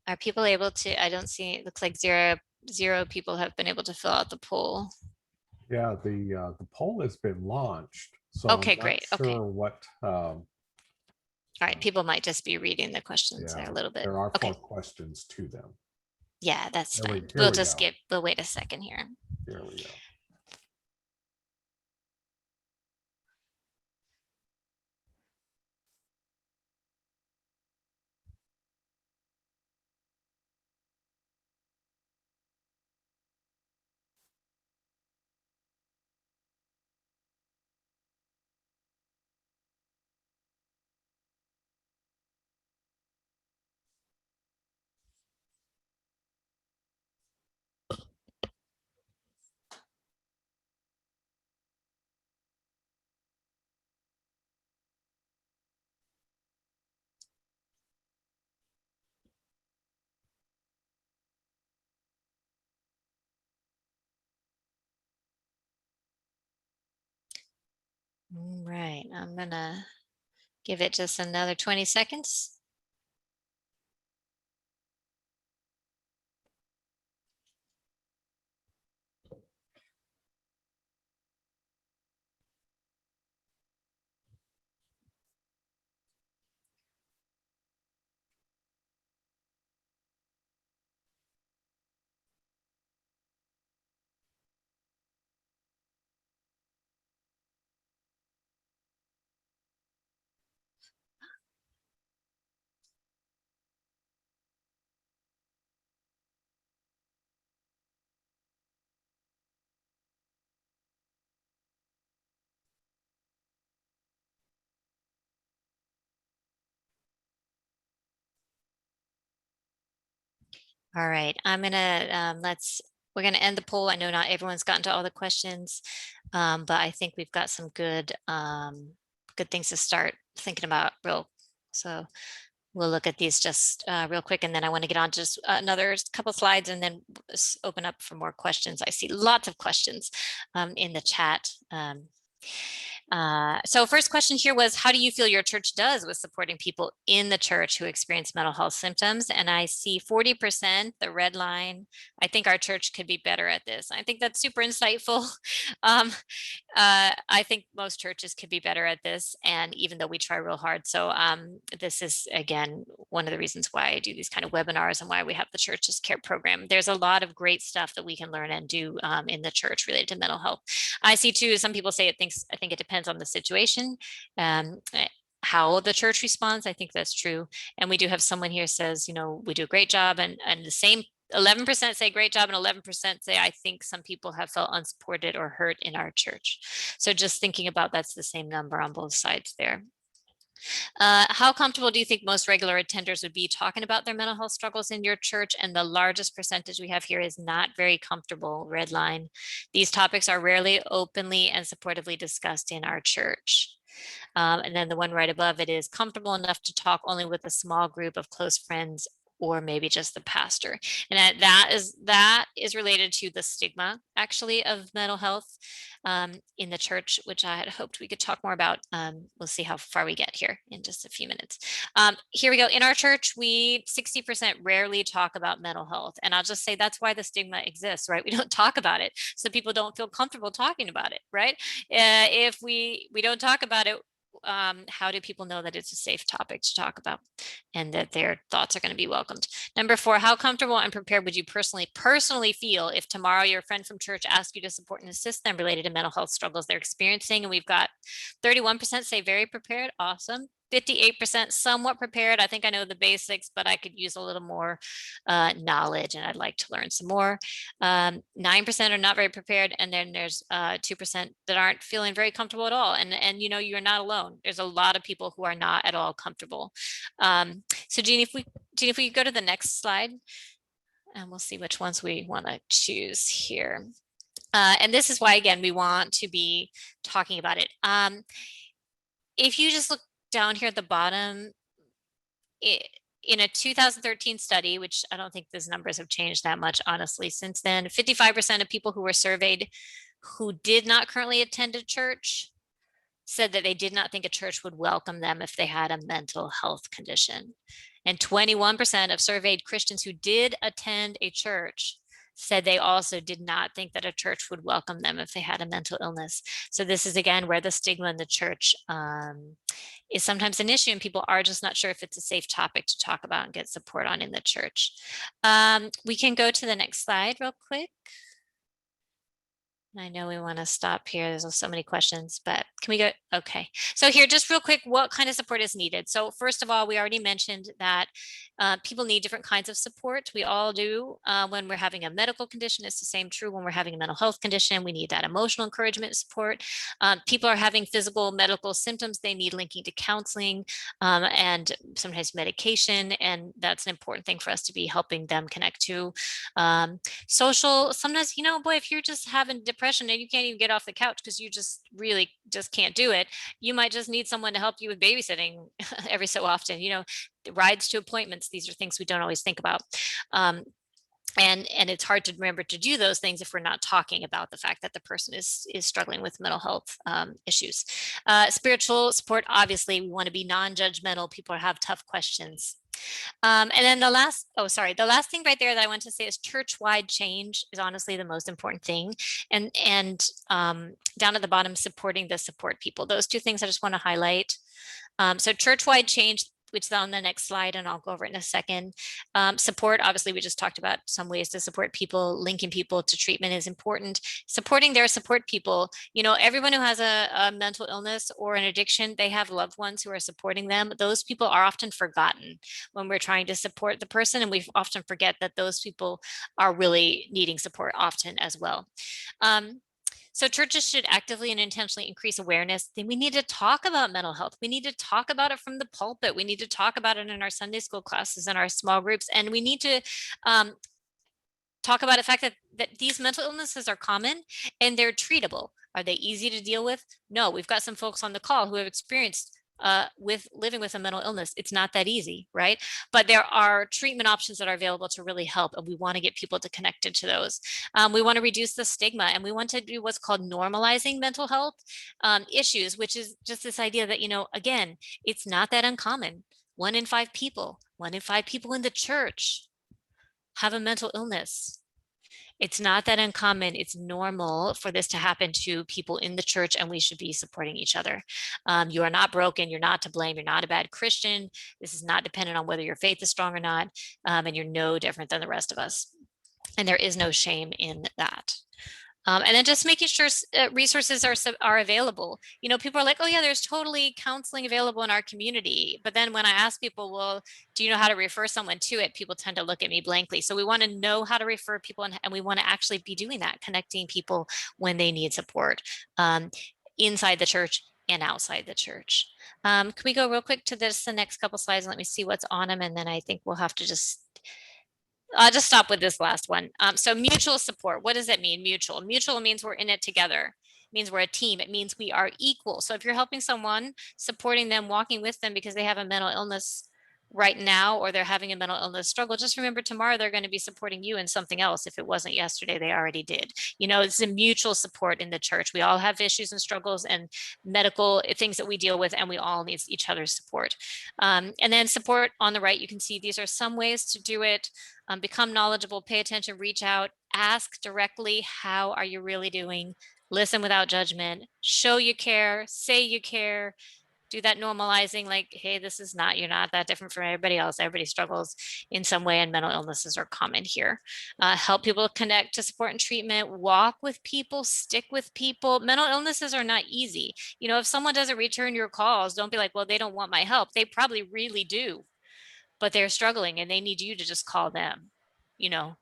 Are people able to, I don't see, it looks like zero people have been able to fill out the poll. Yeah, the poll has been launched. So okay, I'm not great. sure Okay. what. All right, people might just be reading the questions there a little bit. There are okay. 4 questions to them. Yeah, that's Here fine. we We'll go. just we'll wait a second here. Here we go. All right, I'm gonna give it just another 20 seconds. All right, I'm gonna we're gonna end the poll. I know not everyone's gotten to all the questions, but I think we've got some good things to start thinking about. So we'll look at these just real quick, and then I want to get on just another couple slides, and then open up for more questions. I see lots of questions in the chat. So first question here was, how do you feel your church does with supporting people in the church who experience mental health symptoms? And I see 40%, the red line. I think our church could be better at this. I think that's super insightful. um, I think most churches could be better at this, and even though we try real hard. So this is, again, one of the reasons why I do these kind of webinars and why we have the Churches Care program. There's a lot of great stuff that we can learn and do in the church related to mental health. I see too, some people say I think it depends on the situation. How the church responds, I think that's true. And we do have someone here says, we do a great job, and the same 11% say great job, and 11% say, I think some people have felt unsupported or hurt in our church. So just thinking about, that's the same number on both sides there. How comfortable do you think most regular attenders would be talking about their mental health struggles in your church? And the largest percentage we have here is not very comfortable, red line. These topics are rarely openly and supportively discussed in our church. And then the one right above it is comfortable enough to talk only with a small group of close friends, or maybe just the pastor. And that is related to the stigma, actually, of mental health in the church, which I had hoped we could talk more about. We'll see how far we get here in just a few minutes. Here we go. In our church, we 60% rarely talk about mental health. And I'll just say that's why the stigma exists, right? We don't talk about it, so people don't feel comfortable talking about it, right? If we don't talk about it, how do people know that it's a safe topic to talk about and that their thoughts are going to be welcomed? Number 4, how comfortable and prepared would you personally feel if tomorrow your friend from church asked you to support and assist them related to mental health struggles they're experiencing? And we've got 31% say very prepared. Awesome. 58% somewhat prepared. I think I know the basics, but I could use a little more knowledge, and I'd like to learn some more. 9% are not very prepared, and then there's 2% that aren't feeling very comfortable at all. And you're not alone. There's a lot of people who are not at all comfortable. So Jean, if we go to the next slide, and we'll see which ones we want to choose here. And this is why, again, we want to be talking about it. If you just look down here at the bottom, in a 2013 study, which I don't think those numbers have changed that much, honestly, since then, 55% of people who were surveyed who did not currently attend a church said that they did not think a church would welcome them if they had a mental health condition. And 21% of surveyed Christians who did attend a church said they also did not think that a church would welcome them if they had a mental illness. So this is, again, where the stigma in the church is sometimes an issue, and people are just not sure if it's a safe topic to talk about and get support on in the church. We can go to the next slide real quick. I know we want to stop here. There's so many questions, but can we go? Okay. So here, just real quick, what kind of support is needed? So first of all, we already mentioned that people need different kinds of support. We all do. When we're having a medical condition, it's the same true when we're having a mental health condition. We need that emotional encouragement support. People are having physical medical symptoms. They need linking to counseling and sometimes medication. And that's an important thing for us to be helping them connect to. Social, sometimes, boy, if you're just having depression and you can't even get off the couch because you just really just can't do it, you might just need someone to help you with babysitting every so often, rides to appointments. These are things we don't always think about. and it's hard to remember to do those things if we're not talking about the fact that the person is struggling with mental health issues. Spiritual support, obviously, we want to be non-judgmental. People have tough questions. And then the last thing right there that I want to say is church-wide change is honestly the most important thing. And down at the bottom, supporting the support people. Those two things I just want to highlight. So church-wide change, which is on the next slide, and I'll go over it in a second. Support, obviously, we just talked about some ways to support people. Linking people to treatment is important. Supporting their support people. You know, everyone who has a mental illness or an addiction, they have loved ones who are supporting them. Those people are often forgotten when we're trying to support the person, and we often forget that those people are really needing support often as well. So churches should actively and intentionally increase awareness. Then we need to talk about mental health. We need to talk about it from the pulpit. We need to talk about it in our Sunday school classes and our small groups. And we need to talk about the fact that these mental illnesses are common and they're treatable. Are they easy to deal with? No, we've got some folks on the call who have experienced with living with a mental illness. It's not that easy, right? But there are treatment options that are available to really help, and we want to get people to connected to those. We want to reduce the stigma, and we want to do what's called normalizing mental health issues, which is just this idea that, you know, again, it's not that uncommon. 1 in 5 people in the church have a mental illness. It's not that uncommon. It's normal for this to happen to people in the church, and we should be supporting each other. You are not broken. You're not to blame. You're not a bad Christian. This is not dependent on whether your faith is strong or not. And you're no different than the rest of us. And there is no shame in that. And then just making sure resources are available. You know, people are like, oh yeah, there's totally counseling available in our community. But then when I ask people, well, do you know how to refer someone to it? People tend to look at me blankly. So we want to know how to refer people, and we want to actually be doing that, connecting people when they need support inside the church and outside the church. Can we go real quick to the next couple slides and let me see what's on them? And then I think we'll have to just I'll just stop with this last one. So mutual support, what does that mean? Mutual means we're in it together. It means we're a team. It means we are equal. So if you're helping someone, supporting them, walking with them because they have a mental illness right now, or they're having a mental illness struggle, just remember tomorrow they're going to be supporting you in something else. If it wasn't yesterday, they already did. You know, it's a mutual support in the church. We all have issues and struggles and medical things that we deal with, and we all need each other's support. And then support on the right, you can see these are some ways to do it. Become knowledgeable, pay attention, reach out, ask directly, how are you really doing? Listen without judgment, show you care, say you care, do that normalizing, like, hey, you're not that different from everybody else. Everybody struggles in some way, and mental illnesses are common here. Help people connect to support and treatment, walk with people, stick with people. Mental illnesses are not easy. You know, if someone doesn't return your calls, don't be like, well, they don't want my help. They probably really do, but they're struggling and they need you to just call them, you know,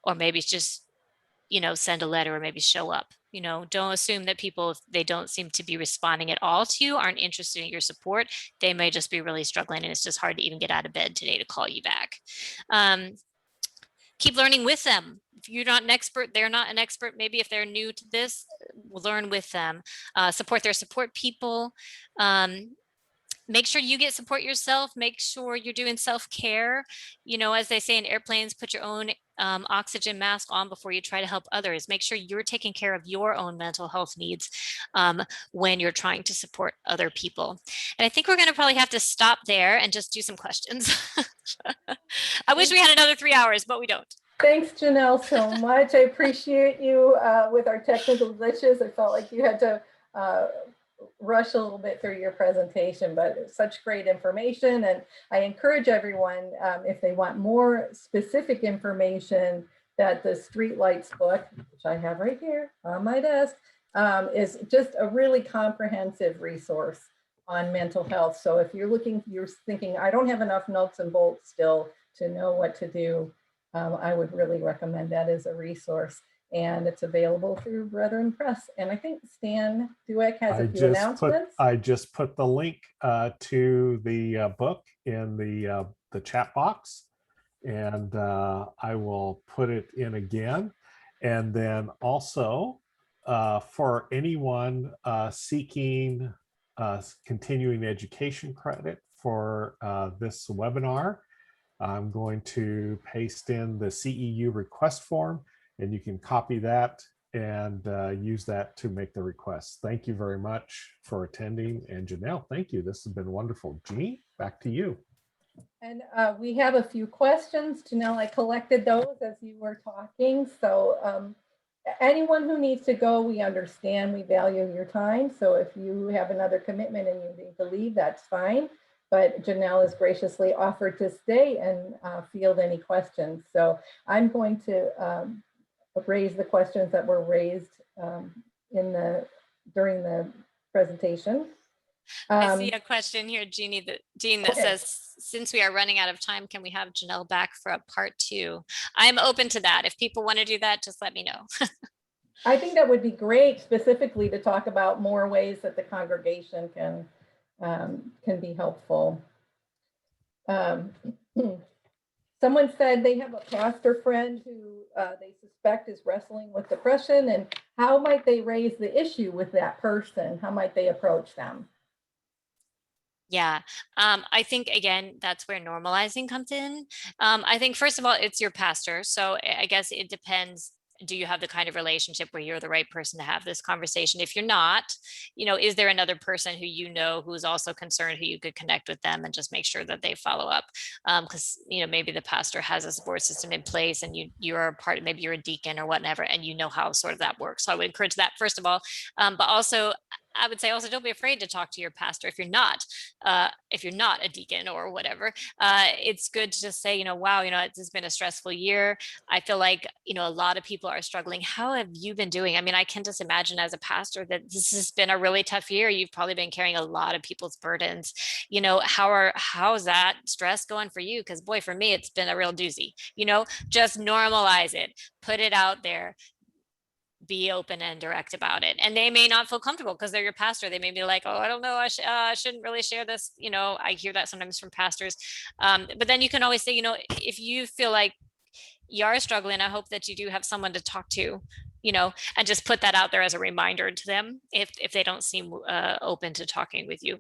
or maybe it's just, you know, send a letter or maybe show up. You know, don't assume that people, if they don't seem to be responding at all to you, aren't interested in your support. They may just be really struggling, and it's just hard to even get out of bed today to call you back. Keep learning with them. If you're not an expert, they're not an expert. Maybe if they're new to this, learn with them. Support their support people. Make sure you get support yourself. Make sure you're doing self-care. You know, as they say in airplanes, put your own oxygen mask on before you try to help others. Make sure you're taking care of your own mental health needs when you're trying to support other people. And I think we're going to probably have to stop there and just do some questions. I wish we had another 3 hours, but we don't. Thanks, Janelle, so much. I appreciate you with our technical glitches. I felt like you had to rush a little bit through your presentation, but such great information. And I encourage everyone, if they want more specific information, that the Streetlights book, which I have right here on my desk, is just a really comprehensive resource on mental health. So if you're thinking, I don't have enough nuts and bolts still to know what to do, I would really recommend that as a resource. And it's available through Brethren Press. And I think Stan Dueck has a few announcements. I just put the link to the book in the chat box, and I will put it in again. And then also for anyone seeking continuing education credit for this webinar, I'm going to paste in the CEU request form, and you can copy that and use that to make the request. Thank you very much for attending. And Janelle, thank you. This has been wonderful. Jeannie, back to you. And we have a few questions. Janelle, I collected those as you were talking. So anyone who needs to go, we understand, we value your time. So if you have another commitment and you need to leave, that's fine. But Janelle has graciously offered to stay and field any questions. So I'm going to raise the questions that were raised during the presentation. I see a question here, Jeannie, that Okay. says, since we are running out of time, can we have Janelle back for a part 2? I'm open to that. If people want to do that, just let me know. I think that would be great, specifically to talk about more ways that the congregation can be helpful. Someone said they have a pastor friend who they suspect is wrestling with depression, and how might they raise the issue with that person? How might they approach them? Yeah, I think, again, that's where normalizing comes in. I think, first of all, it's your pastor. So I guess it depends. Do you have the kind of relationship where you're the right person to have this conversation? If you're not, is there another person who who's also concerned, who you could connect with them and just make sure that they follow up? Because, maybe the pastor has a support system in place and you're a part, maybe you're a deacon or whatever, and you know how sort of that works. So I would encourage that, first of all. But also, I would say also, don't be afraid to talk to your pastor if you're not a deacon or whatever. It's good to just say, wow, it's been a stressful year. I feel like, a lot of people are struggling. How have you been doing? I mean, I can just imagine as a pastor that this has been a really tough year. You've probably been carrying a lot of people's burdens. How's that stress going for you? Because boy, for me, it's been a real doozy. Just normalize it, put it out there. Be open and direct about it. And they may not feel comfortable because they're your pastor. They may be like, oh, I don't know, I shouldn't really share this. I hear that sometimes from pastors. But then you can always say, if you feel like you are struggling, I hope that you do have someone to talk to, and just put that out there as a reminder to them if they don't seem open to talking with you.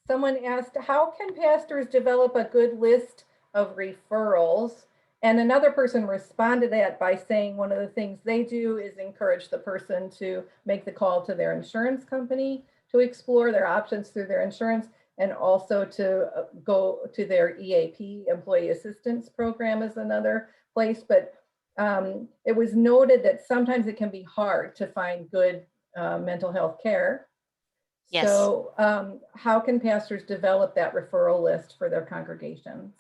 Someone asked, how can pastors develop a good list of referrals? And another person responded to that by saying one of the things they do is encourage the person to make the call to their insurance company to explore their options through their insurance, and also to go to their EAP, Employee Assistance Program, is another place. But it was noted that sometimes it can be hard to find good mental health care. Yes. So how can pastors develop that referral list for their congregations?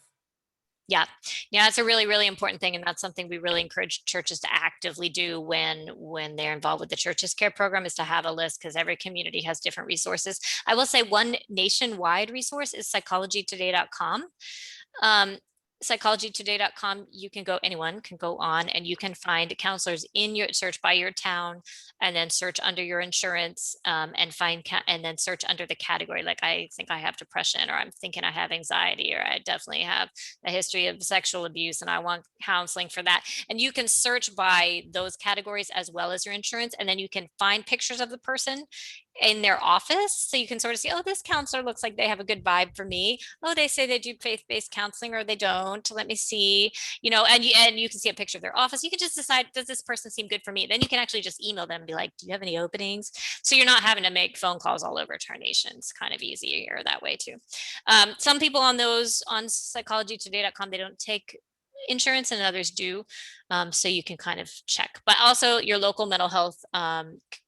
Yeah, it's a really, really important thing. And that's something we really encourage churches to actively do when they're involved with the Church's Care program, is to have a list, because every community has different resources. I will say one nationwide resource is psychologytoday.com. Psychologytoday.com, anyone can go on and you can find counselors in your search by your town, and then search under your insurance, and then search under the category. Like, I think I have depression, or I'm thinking I have anxiety, or I definitely have a history of sexual abuse and I want counseling for that. And you can search by those categories as well as your insurance. And then you can find pictures of the person in their office. So you can sort of see, oh, this counselor looks like they have a good vibe for me. Oh, they say they do faith-based counseling, or they don't. Let me see, and you can see a picture of their office. You can just decide, does this person seem good for me? Then you can actually just email them and be like, do you have any openings? So you're not having to make phone calls all over our nation. It's kind of easier that way too. Some people on psychologytoday.com, they don't take insurance, and others do. So you can kind of check. But also your local mental health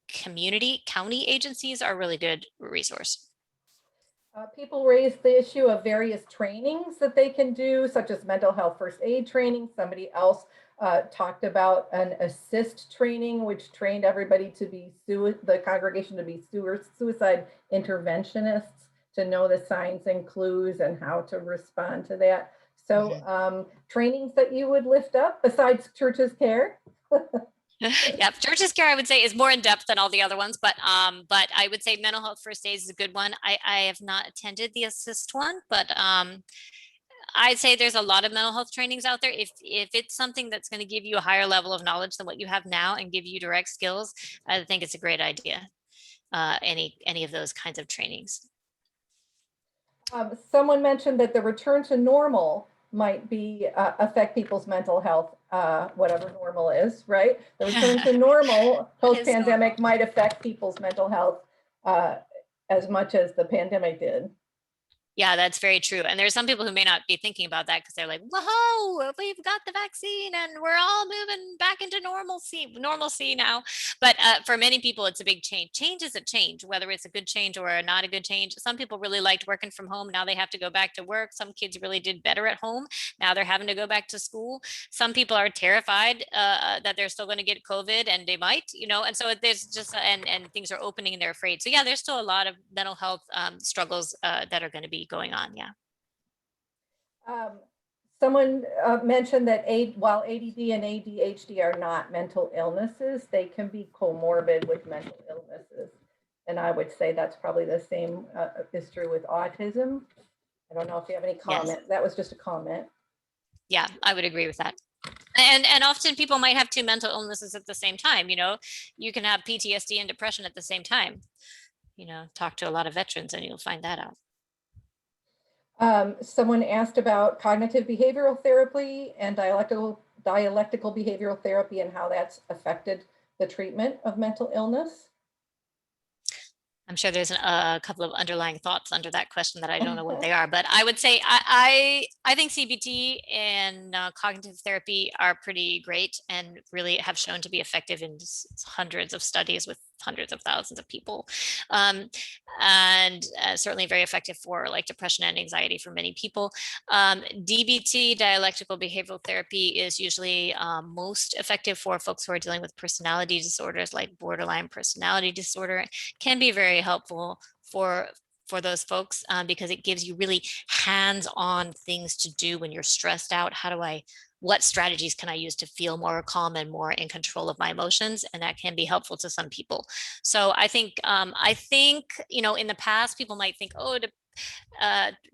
county agencies are a really good resource. People raise the issue of various trainings that they can do, such as mental health first aid training. Somebody else talked about an assist training, which trained everybody to be the congregation to be suicide interventionists, to know the signs and clues and how to respond to that. So trainings that you would lift up besides Church's Care? Yeah, Church's Care, I would say, is more in depth than all the other ones, but I would say mental health first aid is a good one. I have not attended the assist one, but I'd say there's a lot of mental health trainings out there. If it's something that's going to give you a higher level of knowledge than what you have now and give you direct skills, I think it's a great idea. Any of those kinds of trainings. Someone mentioned that the return to normal might be affect people's mental health, whatever normal is, right? The return to normal post-pandemic might affect people's mental health as much as the pandemic did. Yeah, that's very true. And there's some people who may not be thinking about that because they're like, whoa, we've got the vaccine and we're all moving back into normalcy now. But for many people, it's a big change. Change is a change, whether it's a good change or not a good change. Some people really liked working from home. Now they have to go back to work. Some kids really did better at home. Now they're having to go back to school. Some people are terrified that they're still going to get COVID, and they might, and so there's just, and things are opening and they're afraid. So yeah, there's still a lot of mental health struggles that are going to be going on. Yeah. Someone mentioned that while ADD and ADHD are not mental illnesses, they can be comorbid with mental illnesses. And I would say that's probably the same is true with autism. I don't know if you have any comment. Yes. That was just a comment. Yeah, I would agree with that. And often people might have two mental illnesses at the same time. You can have PTSD and depression at the same time. Talk to a lot of veterans and you'll find that out. Someone asked about cognitive behavioral therapy and dialectical behavioral therapy and how that's affected the treatment of mental illness. I'm sure there's a couple of underlying thoughts under that question that I don't know what they are, but I would say I think CBT and cognitive therapy are pretty great and really have shown to be effective in hundreds of studies with hundreds of thousands of people, and certainly very effective for like depression and anxiety for many people. DBT, dialectical behavioral therapy, is usually most effective for folks who are dealing with personality disorders like borderline personality disorder. Can be very helpful for those folks because it gives you really hands-on things to do when you're stressed out. What strategies can I use to feel more calm and more in control of my emotions? And that can be helpful to some people. So I think in the past, people might think, oh,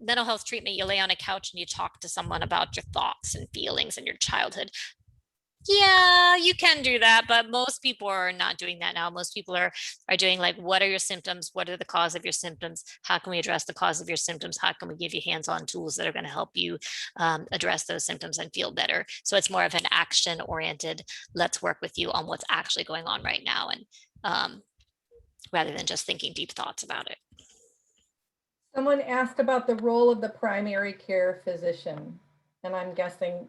mental health treatment, you lay on a couch and you talk to someone about your thoughts and feelings and your childhood. Yeah, you can do that, but most people are not doing that now. Most people are doing like, what are your symptoms? What are the cause of your symptoms? How can we address the cause of your symptoms? How can we give you hands-on tools that are going to help you address those symptoms and feel better? So it's more of an action-oriented, let's work with you on what's actually going on right now, and rather than just thinking deep thoughts about it. Someone asked about the role of the primary care physician, and I'm guessing,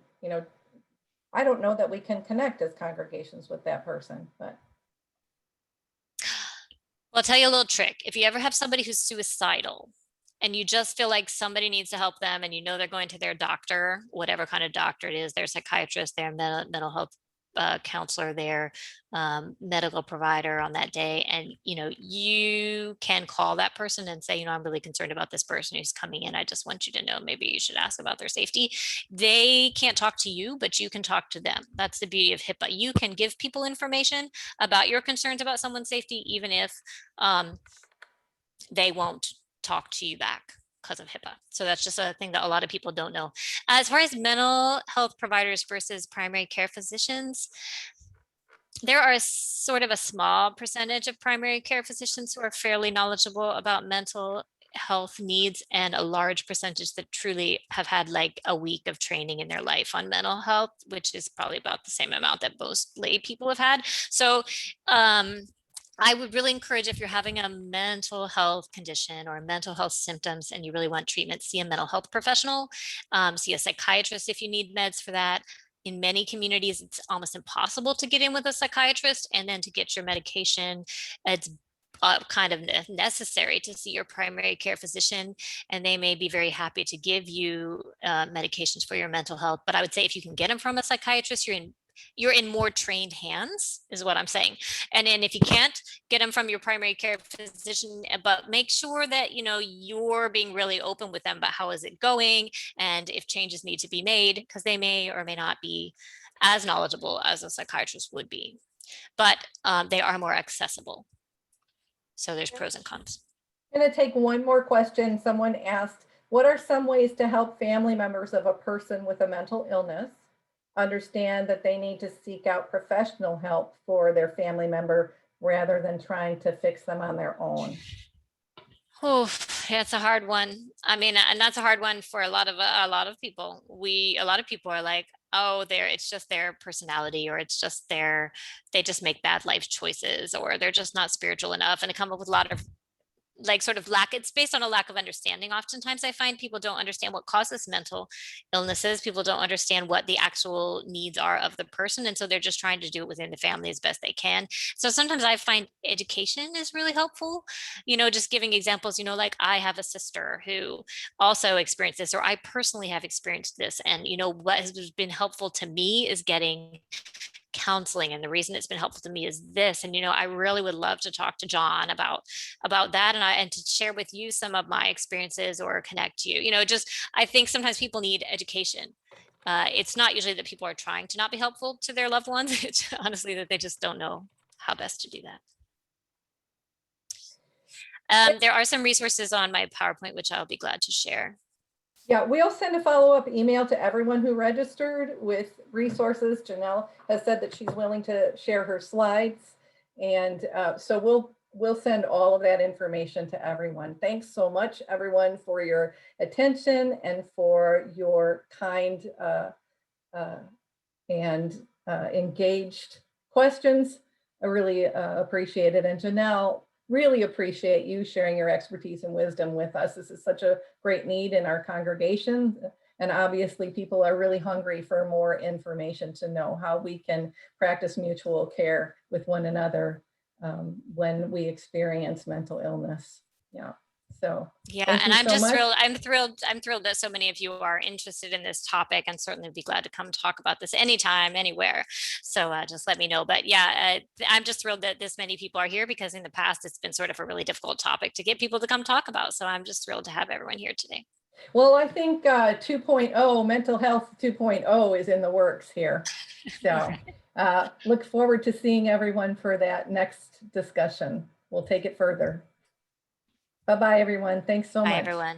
I don't know that we can connect as congregations with that person, but. Well, I'll tell you a little trick. If you ever have somebody who's suicidal and you just feel like somebody needs to help them and they're going to their doctor, whatever kind of doctor it is, their psychiatrist, their mental health counselor, their medical provider on that day, and you can call that person and say, I'm really concerned about this person who's coming in. I just want you to know, maybe you should ask about their safety. They can't talk to you, but you can talk to them. That's the beauty of HIPAA. You can give people information about your concerns about someone's safety, even if they won't talk to you back because of HIPAA. So that's just a thing that a lot of people don't know. As far as mental health providers versus primary care physicians, there are sort of a small percentage of primary care physicians who are fairly knowledgeable about mental health needs, and a large percentage that truly have had like a week of training in their life on mental health, which is probably about the same amount that most lay people have had. So I would really encourage, if you're having a mental health condition or mental health symptoms and you really want treatment, see a mental health professional, see a psychiatrist if you need meds for that. In many communities, it's almost impossible to get in with a psychiatrist, and then to get your medication, it's kind of necessary to see your primary care physician, and they may be very happy to give you medications for your mental health. But I would say if you can get them from a psychiatrist, you're in more trained hands, is what I'm saying. And then if you can't get them from your primary care physician, but make sure that you're being really open with them about how is it going and if changes need to be made, because they may or may not be as knowledgeable as a psychiatrist would be, but they are more accessible. So there's pros and cons. I'm going to take one more question. Someone asked, what are some ways to help family members of a person with a mental illness understand that they need to seek out professional help for their family member rather than trying to fix them on their own? Oh, that's a hard one. I mean, and that's a hard one for a lot of people. A lot of people are like, oh, it's just their personality, or it's just they just make bad life choices, or they're just not spiritual enough, and they come up with a lot of like sort of it's based on a lack of understanding. Oftentimes I find people don't understand what causes mental illnesses. People don't understand what the actual needs are of the person, and so they're just trying to do it within the family as best they can. So sometimes I find education is really helpful, just giving examples, like I have a sister who also experienced this, or I personally have experienced this, and what has been helpful to me is getting counseling, and the reason it's been helpful to me is this. And I really would love to talk to John about that, and to share with you some of my experiences, or connect you. Just I think sometimes people need education. It's not usually that people are trying to not be helpful to their loved ones. It's honestly that they just don't know how best to do that. There are some resources on my PowerPoint which I'll be glad to share. Yeah, we'll send a follow-up email to everyone who registered with resources. Janelle has said that she's willing to share her slides. And so we'll send all of that information to everyone. Thanks so much, everyone, for your attention and for your kind and engaged questions. I really appreciate it. And Janelle, really appreciate you sharing your expertise and wisdom with us. This is such a great need in our congregation. And obviously people are really hungry for more information to know how we can practice mutual care with one another when we experience mental illness. Yeah. So yeah, thank and you I'm so just much. I'm thrilled that so many of you are interested in this topic, and certainly be glad to come talk about this anytime, anywhere. So just let me know. But yeah, I'm just thrilled that this many people are here, because in the past it's been sort of a really difficult topic to get people to come talk about. So I'm just thrilled to have everyone here today. Well, I think 2.0, mental health 2.0 is in the works here. So look forward to seeing everyone for that next discussion. We'll take it further. Bye-bye, everyone. Thanks so much. Bye, everyone.